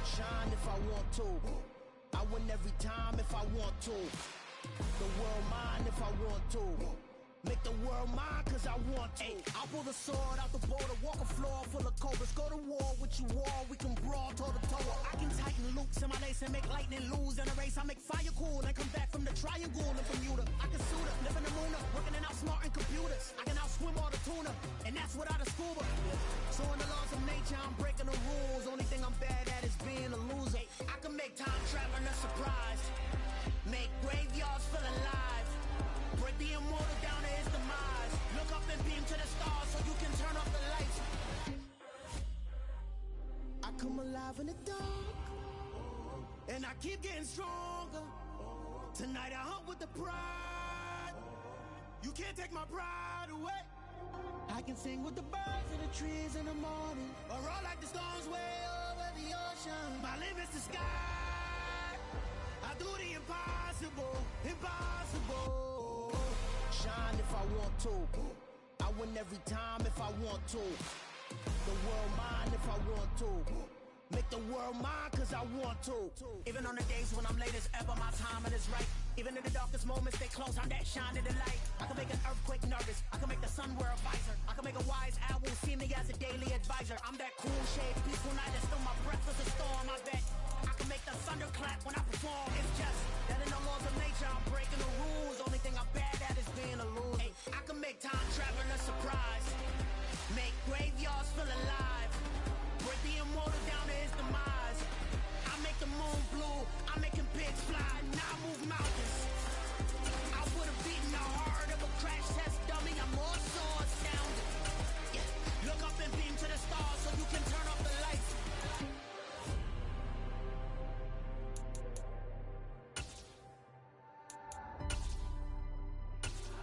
Shine if I want to. I win every time if I want to. The world mine if I want to. Make the world mine cause I want to. I'll pull the sword out the border, walk a floor full of cobras. Go to war with you all, we can brawl toe to toe. I can tighten loops in my lace and make lightning lose in a race. I make fire cool and come back from the triangle in Bermuda. I can suit up, live in the moon up, working and outsmarting computers. I can outswim all the tuna, and that's without a scuba. So in the laws of nature, I'm breaking the rules. Only thing I'm bad at is being a loser. I can make time traveling a surprise. Make graveyards feel alive. Break the immortal down to his demise. Look up and beam to the stars so you can turn off the lights. I come alive in the dark, and I keep getting stronger. Tonight I hunt with the pride. You can't take my pride away. I can sing with the birds and the trees in the morning, or roll like the storms way over the ocean. My limit's the sky. I do the impossible, impossible. Shine if I want to. I win every time if I want to. The world mine if I want to. Make the world mine cause I want to. Even on the days when I'm late as ever, my timing is right. Even in the darkest moments, stay close, I'm that shining the light. I can make an earthquake nervous, I can make the sun wear a visor. I can make a wise owl see me as a daily advisor. I'm that cool shade, peaceful night, and still my breath is a storm. I bet I can make the thunder clap when I perform. It's just that in the laws of nature, I'm breaking the rules. Only thing I'm bad at is being a loser. Hey, I can make time traveling a surprise. Make graveyards feel alive. Break the immortal down to his demise. I make the moon blue, I'm making pigs fly. Now I move mountains. I would've beaten the heart of a crash test dummy. I'm more so astounded. Yeah. Look up and beam to the stars so you can turn off the lights.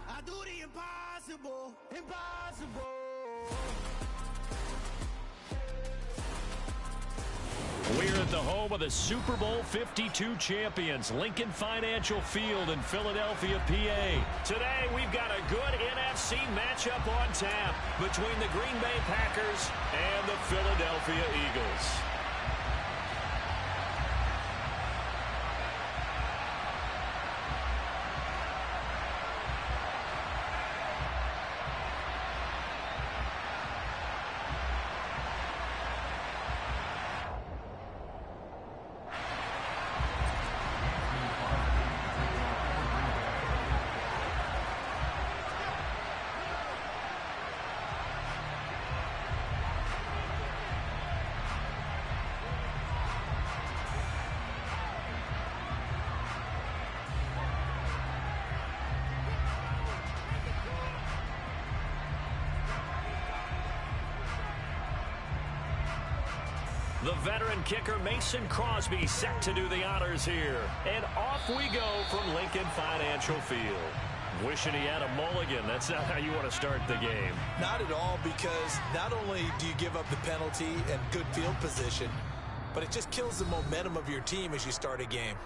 I do the impossible, impossible. We're at the home of the Super Bowl 52 champions, Lincoln Financial Field in Philadelphia, PA. Today, we've got a good NFC matchup on tap between the Green Bay Packers and the Philadelphia Eagles. The veteran kicker Mason Crosby set to do the honors here. And off we go from Lincoln Financial Field. Wishing he had a mulligan. That's not how you want to start the game. Not at all, because not only do you give up the penalty and good field position, but it just kills the momentum of your team as you start a game.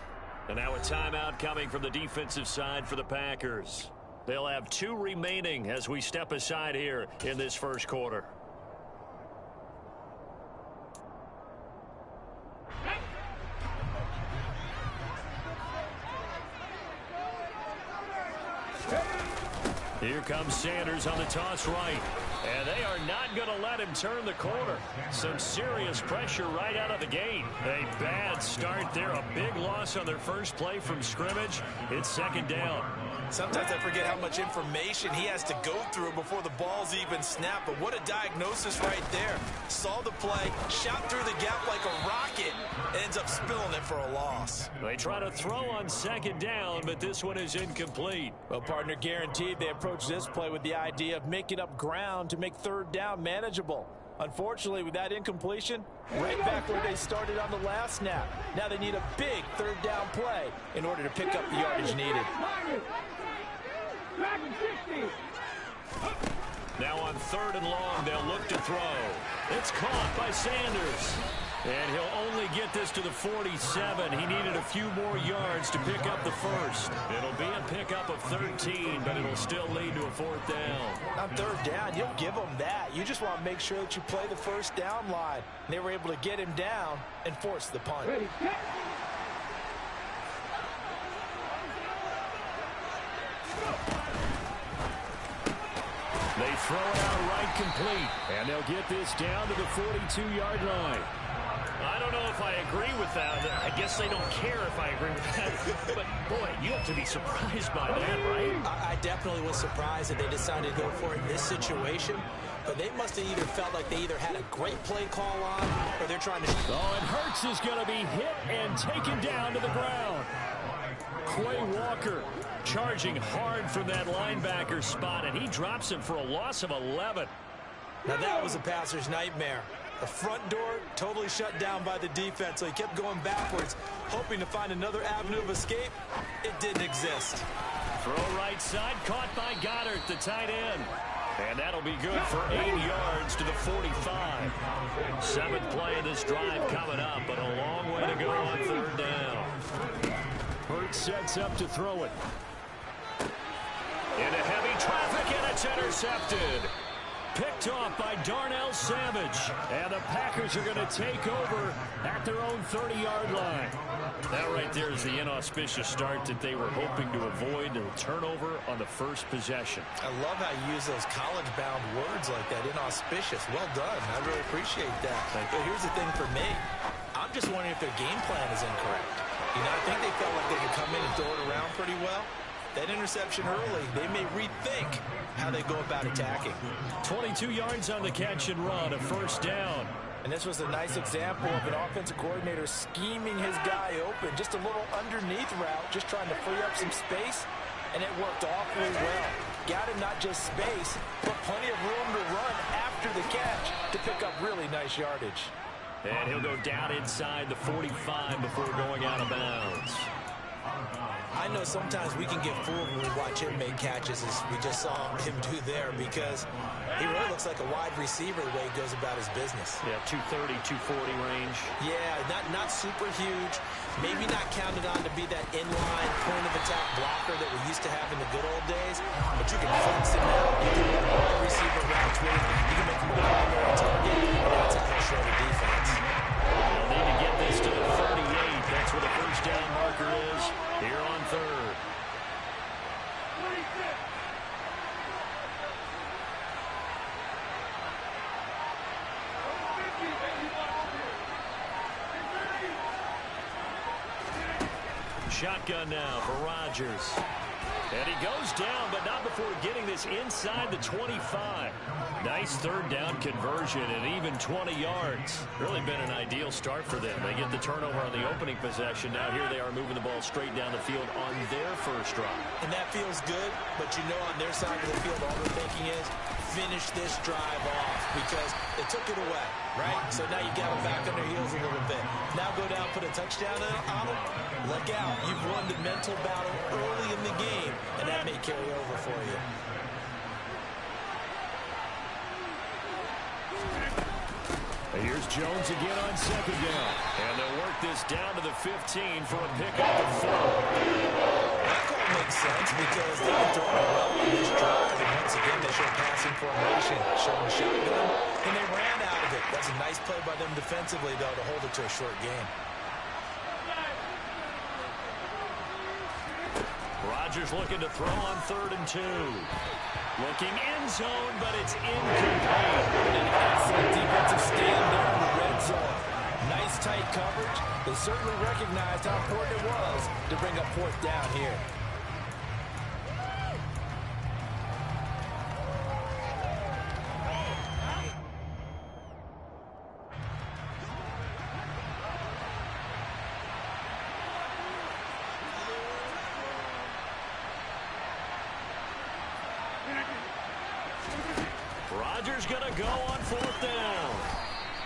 And now a timeout coming from the defensive side for the Packers. They'll have 2 remaining as we step aside here in this first quarter. Here comes Sanders on the toss right. And they are not going to let him turn the corner. Some serious pressure right out of the gate. A bad start there. A big loss on their first play from scrimmage. It's second down. Sometimes I forget how much information he has to go through before the ball's even snapped. But what a diagnosis right there. Saw the play, shot through the gap like a rocket, ends up spilling it for a loss. They try to throw on second down, but this one is incomplete. Well, partner, guaranteed they approach this play with the idea of making up ground to make third down manageable. Unfortunately, with that incompletion, right back where they started on the last snap. Now they need a big third down play in order to pick up the yardage needed. Now on 3rd and long, they'll look to throw. It's caught by Sanders. And he'll only get this to the 47. He needed a few more yards to pick up the first. It'll be a pickup of 13, but it'll still lead to a 4th down. On 3rd down, you'll give them that. You just want to make sure that you play the first down line. They were able to get him down and force the punt. Ready, set. They throw it out right complete, and they'll get this down to the 42-yard line. I don't know if I agree with that. I guess they don't care if I agree with that. But, boy, you have to be surprised by that, right? I definitely was surprised that they decided to go for it in this situation. But they must have either felt like they either had a great play call on or they're trying to... Oh, and Hurts is going to be hit and taken down to the ground. Quay Walker charging hard from that linebacker spot, and he drops him for a loss of 11. Now that was a passer's nightmare. The front door totally shut down by the defense, so he kept going backwards, hoping to find another avenue of escape. It didn't exist. Throw right side, caught by Goddard, the tight end. And that'll be good for 8 yards to the 45. 7th play of this drive coming up, but a long way to go on 3rd down. Hurts sets up to throw it. Into heavy traffic, and it's intercepted. Picked off by Darnell Savage. And the Packers are going to take over at their own 30-yard line. That right there is the inauspicious start that they were hoping to avoid, a turnover on the first possession. I love how you use those college-bound words like that, inauspicious. Well done. I really appreciate that. But here's the thing for me. I'm just wondering if their game plan is incorrect. You know, I think they felt like they could come in and throw it around pretty well. That interception early, they may rethink how they go about attacking. 22 yards on the catch and run, a 1st down. And this was a nice example of an offensive coordinator scheming his guy open. Just a little underneath route, just trying to free up some space, and it worked awfully well. Got him not just space, but plenty of room to run after the catch to pick up really nice yardage. And he'll go down inside the 45 before going out of bounds. I know sometimes we can get fooled when we watch him make catches, as we just saw him do there, because he really looks like a wide receiver the way he goes about his business. Yeah, 230, 240 range. Yeah, not super huge. Maybe not counted on to be that inline point-of-attack blocker that we used to have in the good old days, but you can flex him out. You can run wide receiver routes with him. You can make him a primary target, and that's how he'll show the defense. They'll need to get this to the 38. That's where the 1st down marker is here on 3rd. Shotgun now for Rodgers. And he goes down, but not before getting this inside the 25. Nice 3rd down conversion and even 20 yards. Really been an ideal start for them. They get the turnover on the opening possession. Now here they are moving the ball straight down the field on their 1st drive. And that feels good, but you know on their side of the field all they're thinking is finish this drive off because they took it away, right? So now you got them back on their heels a little bit. Now go down, put a touchdown on them. Look out. You've won the mental battle early in the game, and that may carry over for you. And here's Jones again on 2nd down. And they'll work this down to the 15 for a pickup of 4. That call makes sense because they've been throwing it well on this drive. And once again, they showed passing formation, showing shotgun, and they ran out of it. That's a nice play by them defensively, though, to hold it to a short game. Rodgers looking to throw on 3rd and 2. Looking end zone, but it's incomplete. An excellent defensive stand there in the red zone. Nice tight coverage. They certainly recognized how important it was to bring up 4th down here. Rodgers going to go on 4th down.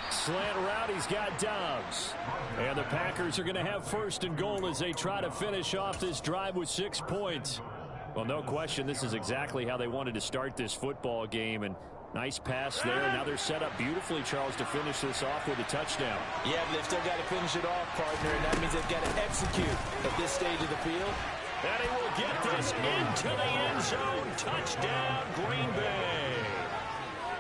Slant route, he's got Dobbs. And the Packers are going to have 1st and goal as they try to finish off this drive with 6 points. Well, no question, this is exactly how they wanted to start this football game. And nice pass there. Now they're set up beautifully, Charles, to finish this off with a touchdown. Yeah, but they've still got to finish it off, partner, and that means they've got to execute at this stage of the field. And he will get this into the end zone. Touchdown, Green Bay.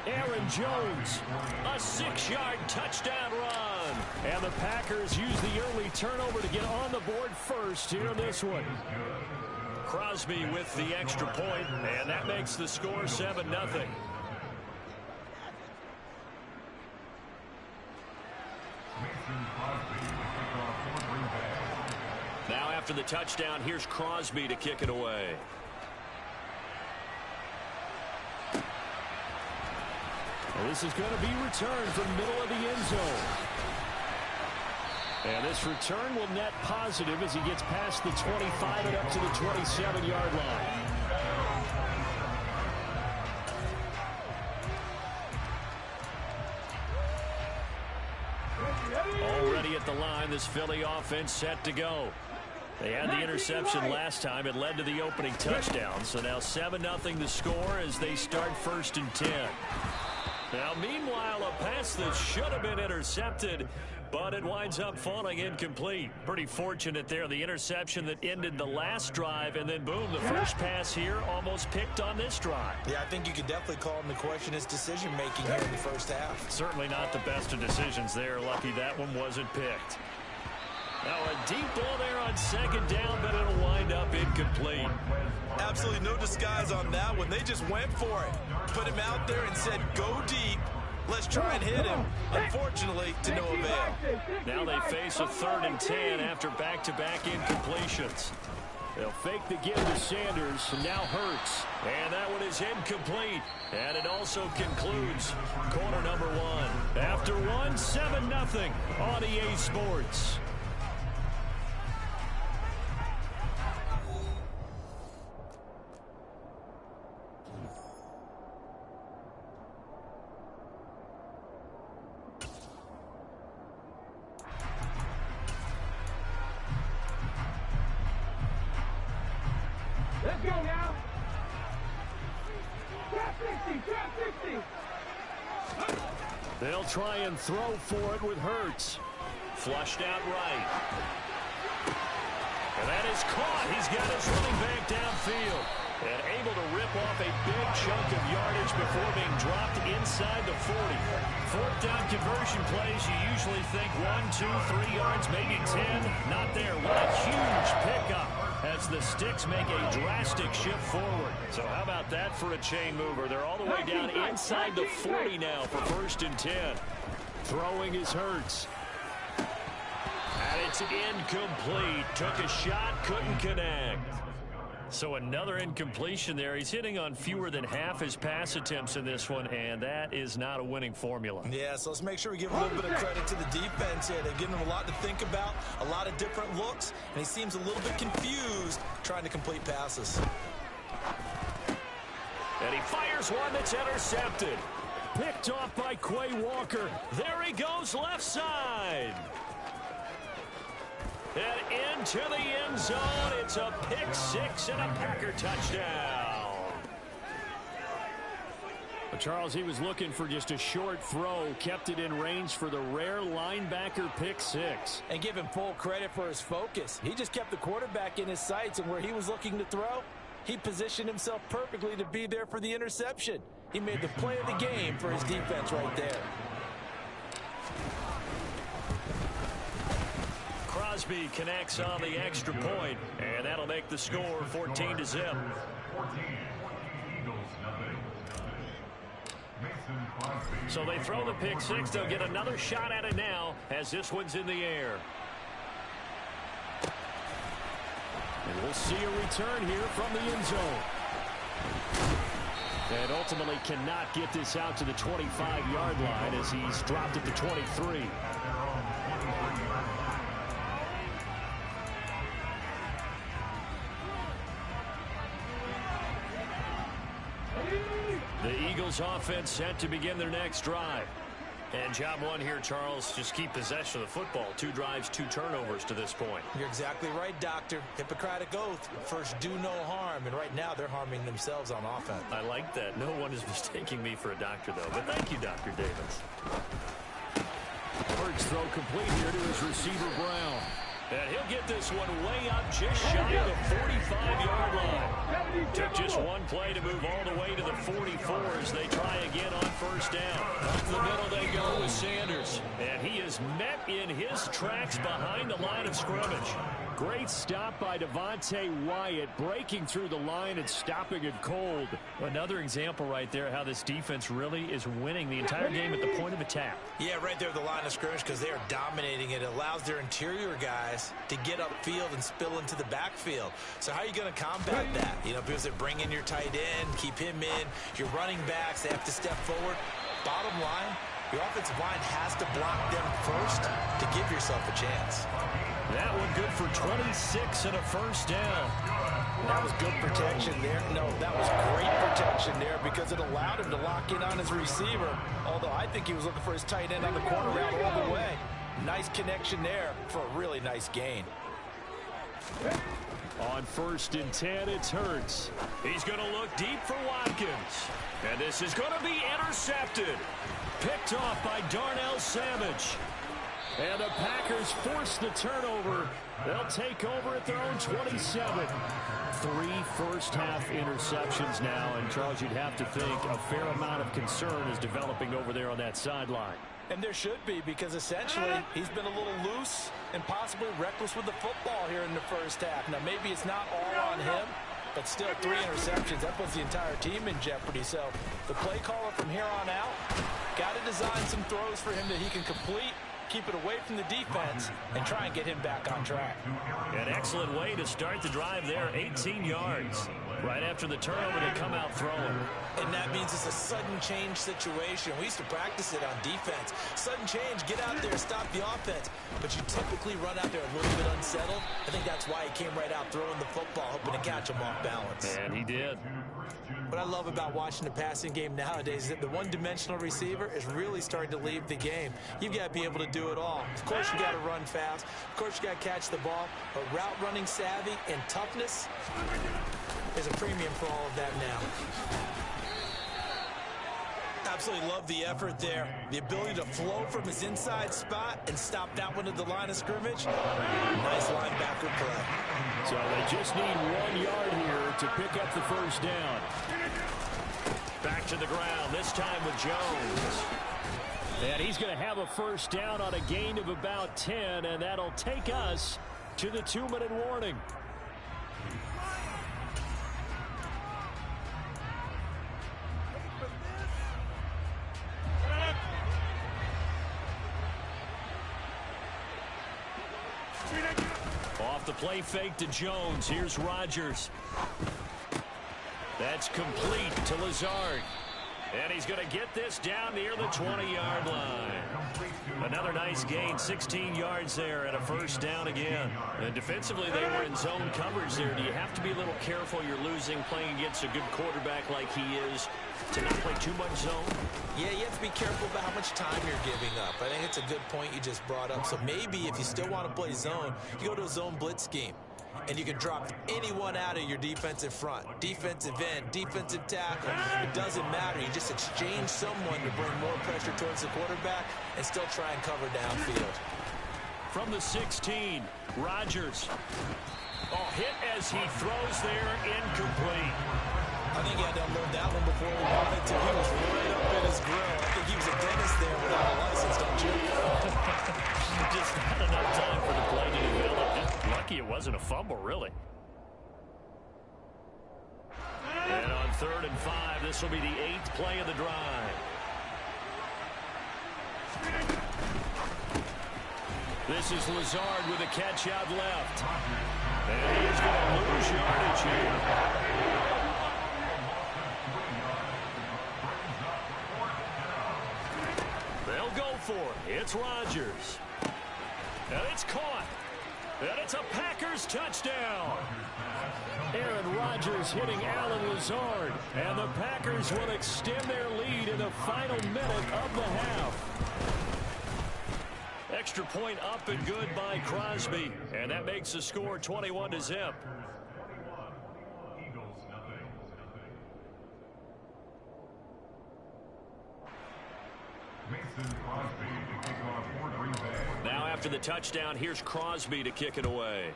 Aaron Jones, a 6-yard touchdown run. And the Packers use the early turnover to get on the board first here in this one. Crosby with the extra point, and that makes the score 7-0. the touchdown. Here's Crosby to kick it away. Well, this is going to be returned from middle of the end zone. And this return will net positive as he gets past the 25 and up to the 27-yard line. Already at the line, this Philly offense set to go. They had the interception last time. It led to the opening touchdown. So now 7-0 the score as they start 1st and 10. Now, meanwhile, a pass that should have been intercepted, but it winds up falling incomplete. Pretty fortunate there. The interception that ended the last drive, and then, boom, the first pass here almost picked on this drive. Yeah, I think you could definitely call him to question his decision-making here in the first half. Certainly not the best of decisions there. Lucky that one wasn't picked. Now, a deep ball there on 2nd down, but it'll wind up incomplete. Absolutely no disguise on that one. They just went for it. Put him out there and said, go deep. Let's try and hit him. Unfortunately, to no avail. Now they face a 3rd and 10 after back-to-back incompletions. They'll fake the give to Sanders, and now Hurts. And that one is incomplete. And it also concludes quarter number 1. After 7-0 on EA Sports. Let's go now. Trap 60. They'll try and throw for it with Hurts. Flushed out right. And that is caught. He's got his running back downfield. And able to rip off a big chunk of yardage before being dropped inside the 40. 4th down conversion plays, you usually think 1, 2, 3 yards, maybe 10. Not there. What a huge pickup as the Sticks make a drastic shift forward. So how about that for a chain mover? They're all the way down inside the 40 now for 1st and 10. Throwing is Hurts. And it's incomplete. Took a shot, couldn't connect. So another incompletion there. He's hitting on fewer than half his pass attempts in this one, and that is not a winning formula. Yeah, so let's make sure we give a little bit of credit to the defense here. They're giving him a lot to think about, a lot of different looks, and he seems a little bit confused trying to complete passes. And he fires one that's intercepted. Picked off by Quay Walker. There he goes, left side. And into the end zone. It's a pick 6 and a Packer touchdown. But Charles, he was looking for just a short throw. Kept it in range for the rare linebacker pick 6. And give him full credit for his focus. He just kept the quarterback in his sights, and where he was looking to throw, he positioned himself perfectly to be there for the interception. He made the play of the game for his defense right there. Crosby connects on the extra point, and that'll make the score 14-0. So they throw the pick 6. They'll get another shot at it now as this one's in the air. And we'll see a return here from the end zone. And ultimately cannot get this out to the 25-yard line as he's dropped at the 23. The Eagles offense set to begin their next drive. And job one here, Charles, just keep possession of the football. 2 drives, 2 turnovers to this point. You're exactly right, Doctor. Hippocratic oath. First, do no harm. And right now, they're harming themselves on offense. I like that. No one is mistaking me for a doctor, though. But thank you, Dr. Davis. Hurts throw complete here to his receiver, Brown. And he'll get this one way up just shy of the 45-yard line. Took just one play to move all the way to the 44 as they try again on 1st down. Up the middle they go with Sanders. And he is met in his tracks behind the line of scrimmage. Great stop by Devontae Wyatt, breaking through the line and stopping it cold. Another example right there how this defense really is winning the entire game at the point of attack. Yeah, right there at the line of scrimmage because they are dominating it. It allows their interior guys to get upfield and spill into the backfield. So how are you going to combat that? You know, because they bring in your tight end, keep him in. Your running backs, they have to step forward. Bottom line, your offensive line has to block them first to give yourself a chance. That one good for 26 and a first down. That was good protection there. No, that was great protection there because it allowed him to lock in on his receiver. Although I think he was looking for his tight end on the corner route all the way. Nice connection there for a really nice gain. On 1st and 10, it's Hurts. He's going to look deep for Watkins. And this is going to be intercepted. Picked off by Darnell Savage. And the Packers force the turnover. They'll take over at their own 27. 3 first-half interceptions now. And, Charles, you'd have to think a fair amount of concern is developing over there on that sideline. And there should be because, essentially, he's been a little loose and possibly reckless with the football here in the first half. Now, maybe it's not all on him, but still 3 interceptions. That puts the entire team in jeopardy. So the play caller from here on out got to design some throws for him that he can complete, keep it away from the defense, and try and get him back on track. An excellent way to start the drive there, 18 yards. Right after the turnover, they come out throwing. And that means it's a sudden change situation. We used to practice it on defense. Sudden change, get out there, stop the offense. But you typically run out there a little bit unsettled. I think that's why he came right out throwing the football, hoping to catch him off balance. And he did. What I love about watching the passing game nowadays is that the one-dimensional receiver is really starting to leave the game. You've got to be able to do it all. Of course, you got to run fast. Of course, you got to catch the ball. But route running savvy and toughness is a premium for all of that now. Absolutely love the effort there. The ability to flow from his inside spot and stop that one at the line of scrimmage. Nice linebacker play. So they just need 1 yard here to pick up the first down. Back to the ground, this time with Jones. And he's going to have a first down on a gain of about 10, and that'll take us to the 2-minute warning. Off the play fake to Jones. Here's Rodgers. That's complete to Lazard. And he's going to get this down near the 20-yard line. Another nice gain, 16 yards there and a first down again. And defensively, they were in zone coverage there. Do you have to be a little careful? You're losing, playing against a good quarterback like he is, to not play too much zone? Yeah, you have to be careful about how much time you're giving up. I think it's a good point you just brought up. So maybe if you still want to play zone, you go to a zone blitz scheme. And you can drop anyone out of your defensive front. Defensive end, defensive tackle. It doesn't matter. You just exchange someone to bring more pressure towards the quarterback and still try and cover downfield. From the 16, Rodgers. Oh, hit as he throws there, incomplete. I think he had to unload that one before we wanted to. He was right up in his grill. I think he was a dentist there without a license, don't you? Just not enough time for the play to develop. Lucky it wasn't a fumble, really. And on 3rd and 5, this will be the 8th play of the drive. This is Lazard with a catch out left. And he's going to lose yardage here. They'll go for it. It's Rodgers. And it's caught. And it's a Packers touchdown. Aaron Rodgers hitting Allen Lazard. And the Packers will extend their lead in the final minute of the half. Extra point up and good by Crosby. And that makes the score 21-0. Now after the touchdown, here's Crosby to kick it away.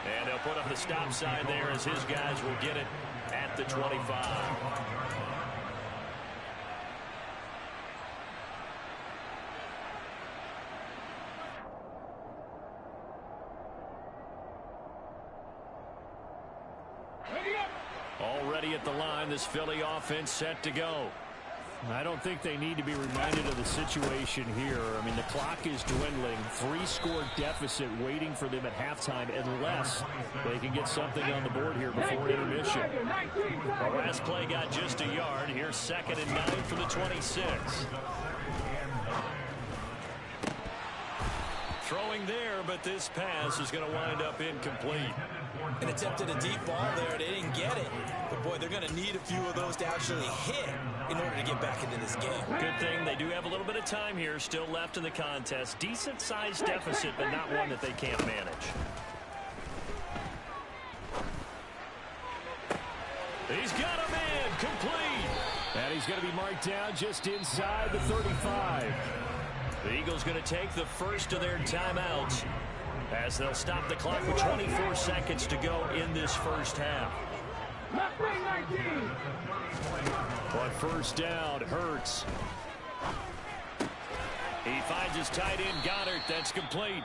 And they'll put up the stop sign there as his guys will get it at the 25. ready at the line. This Philly offense set to go. I don't think they need to be reminded of the situation here. I mean, the clock is dwindling. 3-score deficit waiting for them at halftime unless they can get something on the board here before intermission. The last play got just a yard. Here's 2nd and 9 from the 26. Throwing there, but this pass is going to wind up incomplete. An attempt at a deep ball there. They didn't get it. But, boy, they're going to need a few of those to actually hit in order to get back into this game. Good thing they do have a little bit of time here still left in the contest. Decent-sized deficit, but not one that they can't manage. He's got a man complete. And he's going to be marked down just inside the 35. The Eagles going to take the first of their timeouts as they'll stop the clock with 24 seconds to go in this first half. On first down, Hurts. He finds his tight end, Goddard. That's complete.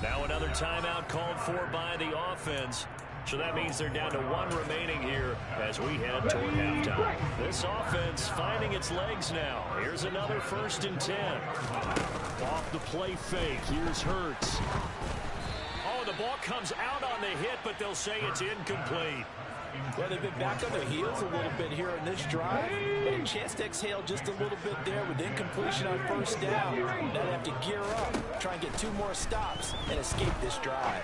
Now another timeout called for by the offense. So that means they're down to 1 remaining here as we head toward halftime. This offense finding its legs now. Here's another 1st and 10. Off the play fake. Here's Hurts. Oh, the ball comes out on the hit, but they'll say it's incomplete. Well, they've been back on their heels a little bit here in this drive, but a chance to exhale just a little bit there with incompletion on first down. Now they have to gear up, try and get 2 more stops, and escape this drive.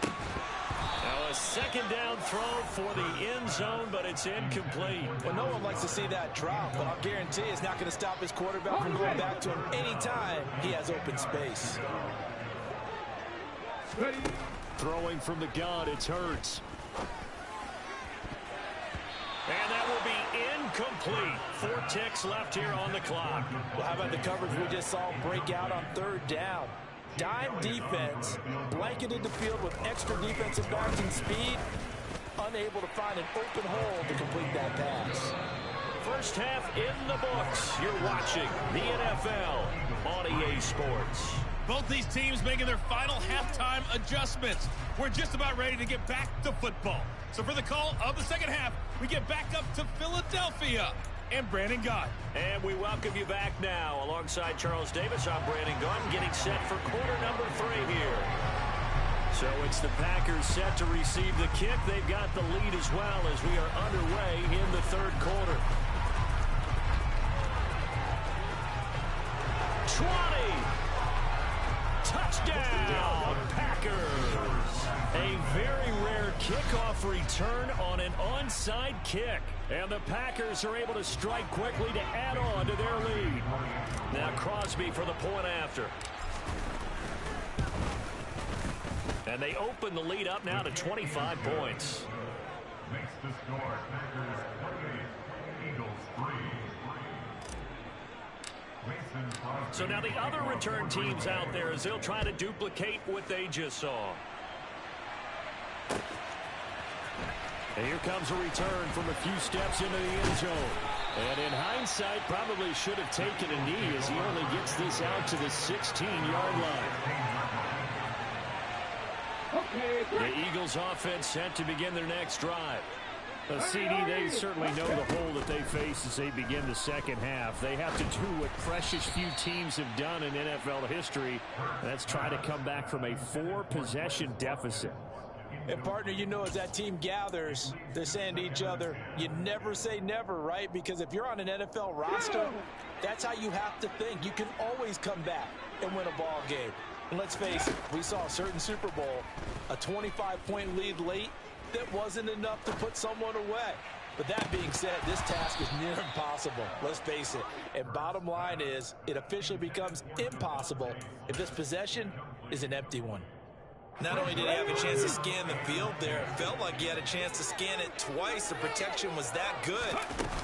Now a 2nd down throw for the end zone, but it's incomplete. Well, no one likes to see that drop, but I'll guarantee it's not going to stop his quarterback from going back to him anytime he has open space. Throwing from the gun, it's Hurts. And that will be incomplete. 4 ticks left here on the clock. Well, how about the coverage we just saw break out on 3rd down? Dime defense, blanketed the field with extra defensive backs and speed, unable to find an open hole to complete that pass. First half in the books. You're watching the NFL on EA Sports. Both these teams making their final halftime adjustments. We're just about ready to get back to football. So for the call of the second half, we get back up to Philadelphia and Brandon Gaudin. And we welcome you back now. Alongside Charles Davis, I'm Brandon Gaudin, getting set for quarter number 3 here. So it's the Packers set to receive the kick. They've got the lead as well as we are underway in the 3rd quarter. 20. Touchdown, Packers. A very rare kickoff return on an onside kick. And the Packers are able to strike quickly to add on to their lead. Now Crosby for the point after. And they open the lead up now to 25 points. Makes the score Packers 28, Eagles 3. So now the other return teams out there as they'll try to duplicate what they just saw. And here comes a return from a few steps into the end zone. And in hindsight, probably should have taken a knee as he only gets this out to the 16-yard line. The Eagles offense set to begin their next drive. CD, they certainly know the hole that they face as they begin the second half. They have to do what precious few teams have done in NFL history. That's try to come back from a 4-possession deficit. And, partner, you know, as that team gathers, they're saying to each other, you never say never, right? Because if you're on an NFL roster, that's how you have to think. You can always come back and win a ball game. And let's face it, we saw a certain Super Bowl, a 25-point lead late, that wasn't enough to put someone away. But that being said, this task is near impossible. Let's face it. And bottom line is, it officially becomes impossible if this possession is an empty one. Not only did he have a chance to scan the field there, it felt like he had a chance to scan it twice. The protection was that good.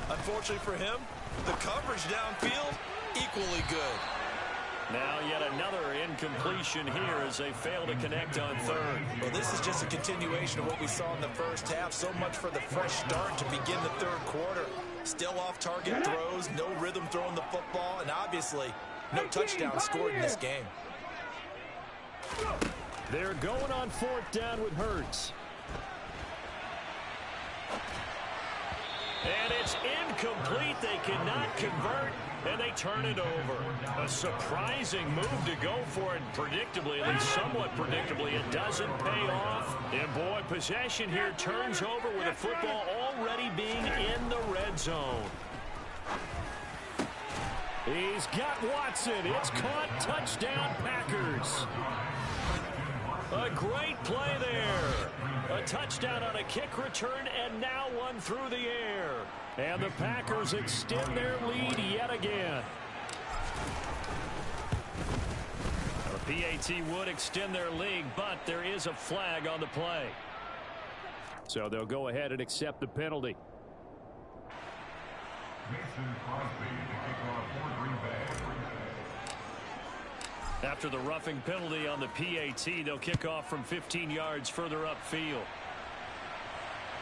Unfortunately for him, the coverage downfield, equally good. Now yet another incompletion here as they fail to connect on 3rd. Well, this is just a continuation of what we saw in the first half. So much for the fresh start to begin the 3rd quarter. Still off-target throws, no rhythm throwing the football, and obviously no touchdown scored in this game. They're going on 4th down with Hurts. And it's incomplete. They cannot convert, and they turn it over. A surprising move to go for it. Predictably, at least somewhat predictably, it doesn't pay off. And boy, possession here turns over with the football already being in the red zone. He's got Watson. It's caught. Touchdown, Packers. A great play there. A touchdown on a kick return, and now one through the air. And the Packers extend their lead yet again. The PAT would extend their lead, but there is a flag on the play. So they'll go ahead and accept the penalty. Mason Crosby to kick off for Green Bay. After the roughing penalty on the PAT, they'll kick off from 15 yards further upfield.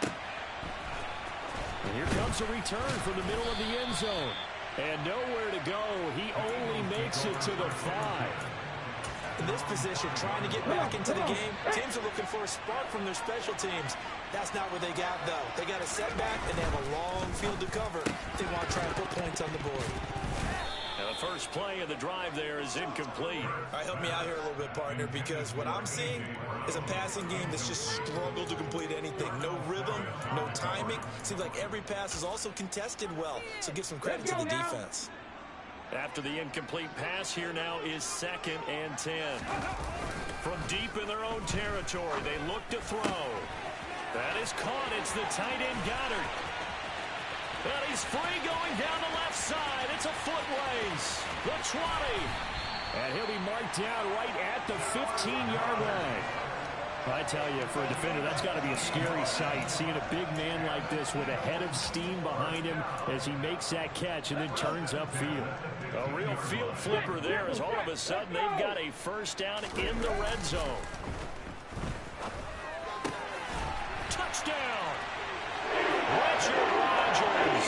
And here comes a return from the middle of the end zone. And nowhere to go. He only makes it to the 5. In this position, trying to get back into the game, teams are looking for a spark from their special teams. That's not what they got, though. They got a setback, and they have a long field to cover. They want to try and put points on the board. And the first play of the drive there is incomplete. All right, help me out here a little bit, partner, because what I'm seeing is a passing game that's just struggled to complete anything. No rhythm, no timing. Seems like every pass is also contested well, so give some credit to the defense. After the incomplete pass, here now is 2nd and 10. From deep in their own territory, they look to throw. That is caught. It's the tight end Goddard. And he's free going down the left side. It's a foot race. The 20. And he'll be marked down right at the 15-yard line. I tell you, for a defender, that's got to be a scary sight, seeing a big man like this with a head of steam behind him as he makes that catch and then turns upfield. A real field flipper there, as all of a sudden they've got a first down in the red zone. Touchdown! Richard Rodgers.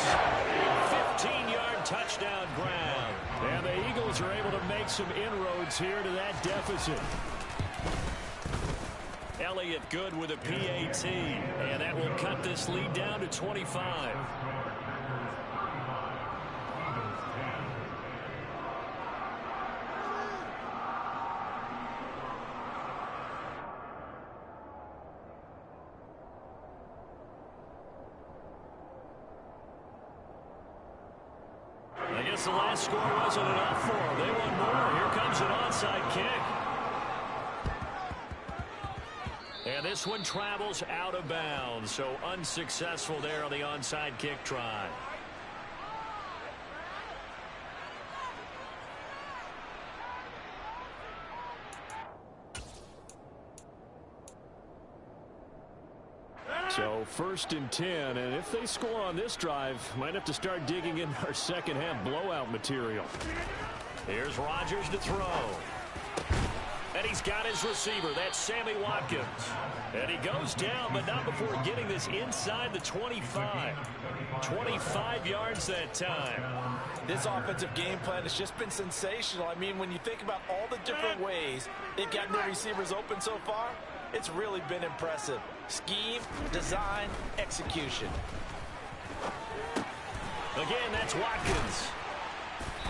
15-yard touchdown grab. And the Eagles are able to make some inroads here to that deficit. Elliott good with a PAT, and that will cut this lead down to 25. I guess the last score wasn't enough for them. They want more. Here comes an onside kick. And this one travels out of bounds, so unsuccessful there on the onside kick try. So 1st and 10, and if they score on this drive, might have to start digging in our second half blowout material. Here's Rodgers to throw. And he's got his receiver. That's Sammy Watkins. And he goes down, but not before getting this inside the 25. 25 yards that time. This offensive game plan has just been sensational. I mean, when you think about all the different ways they've gotten their receivers open so far, it's really been impressive. Scheme, design, execution. Again, that's Watkins.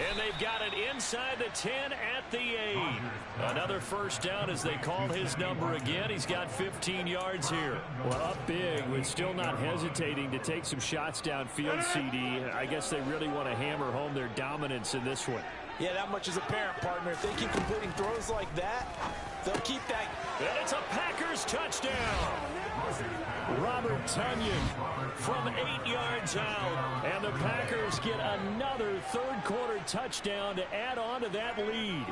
And they've got it inside the 10 at the 8. Another first down as they call his number again. He's got 15 yards here. Well, up big, but still not hesitating to take some shots downfield, CD. I guess they really want to hammer home their dominance in this one. Yeah, that much is apparent, partner. If they keep completing throws like that, they'll keep that. And it's a Packers touchdown. Robert Tonyan from 8 yards out. And the Packers get another third-quarter touchdown to add on to that lead.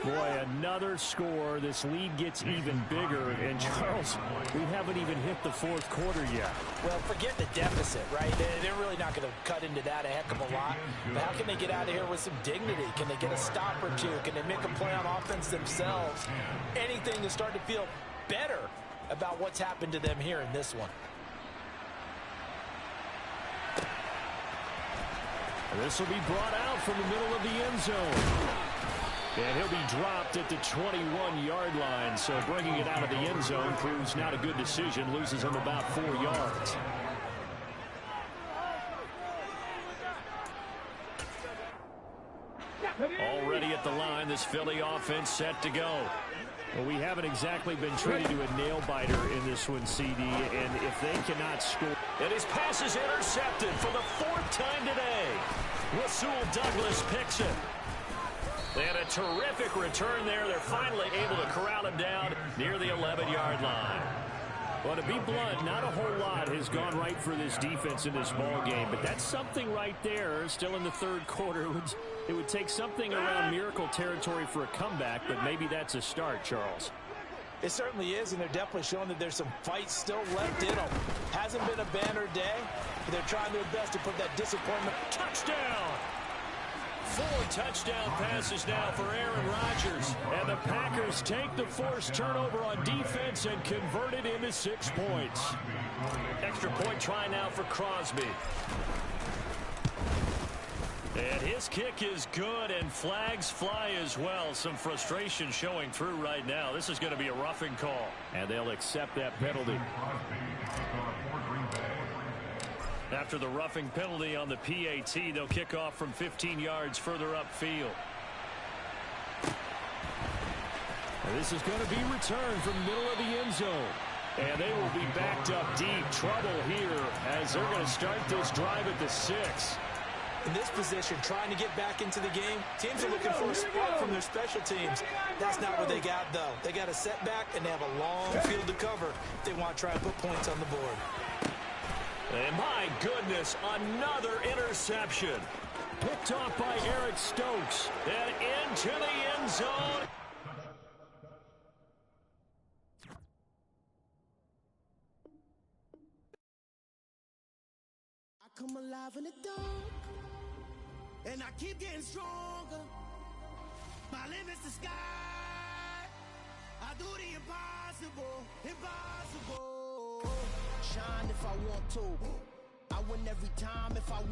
Boy, another score. This lead gets even bigger. And, Charles, we haven't even hit the fourth quarter yet. Well, forget the deficit, right? They're really not going to cut into that a heck of a lot. But how can they get out of here with some dignity? Can they get a stop or two? Can they make a play on offense themselves? Anything to start to feel better about what's happened to them here in this one. And this will be brought out from the middle of the end zone. And he'll be dropped at the 21-yard line. So bringing it out of the end zone proves not a good decision. Loses him about 4 yards. this Philly offense set to go. Well, we haven't exactly been treated to a nail-biter in this one, CD, and if they cannot score... And his pass is intercepted for the 4th time today. Rasul Douglas picks it. And a terrific return there. They're finally able to corral him down near the 11-yard line. Well, to be blunt, not a whole lot has gone right for this defense in this ball game, but that's something right there. Still in the third quarter, it would take something around miracle territory for a comeback, but maybe that's a start, Charles. It certainly is, and they're definitely showing that there's some fight still left in them. Hasn't been a banner day, but they're trying their best to put that disappointment. Touchdown! 4 touchdown passes now for Aaron Rodgers. And the Packers take the forced turnover on defense and convert it into 6 points. Extra point try now for Crosby. And his kick is good, and flags fly as well. Some frustration showing through right now. This is going to be a roughing call. And they'll accept that penalty. After the roughing penalty on the PAT, they'll kick off from 15 yards further upfield. And this is going to be returned from the middle of the end zone. And they will be backed up deep. Trouble here as they're going to start this drive at the 6. In this position, trying to get back into the game, teams are looking for a spark from their special teams. That's not what they got, though. They got a setback, and they have a long field to cover if they want to try and put points on the board. And my goodness, another interception. Picked off by Eric Stokes. And into the end zone. I come alive in the dark, and I keep getting stronger. My limit's the sky. I do the impossible, impossible. Shine if I want to. I win every time if I want.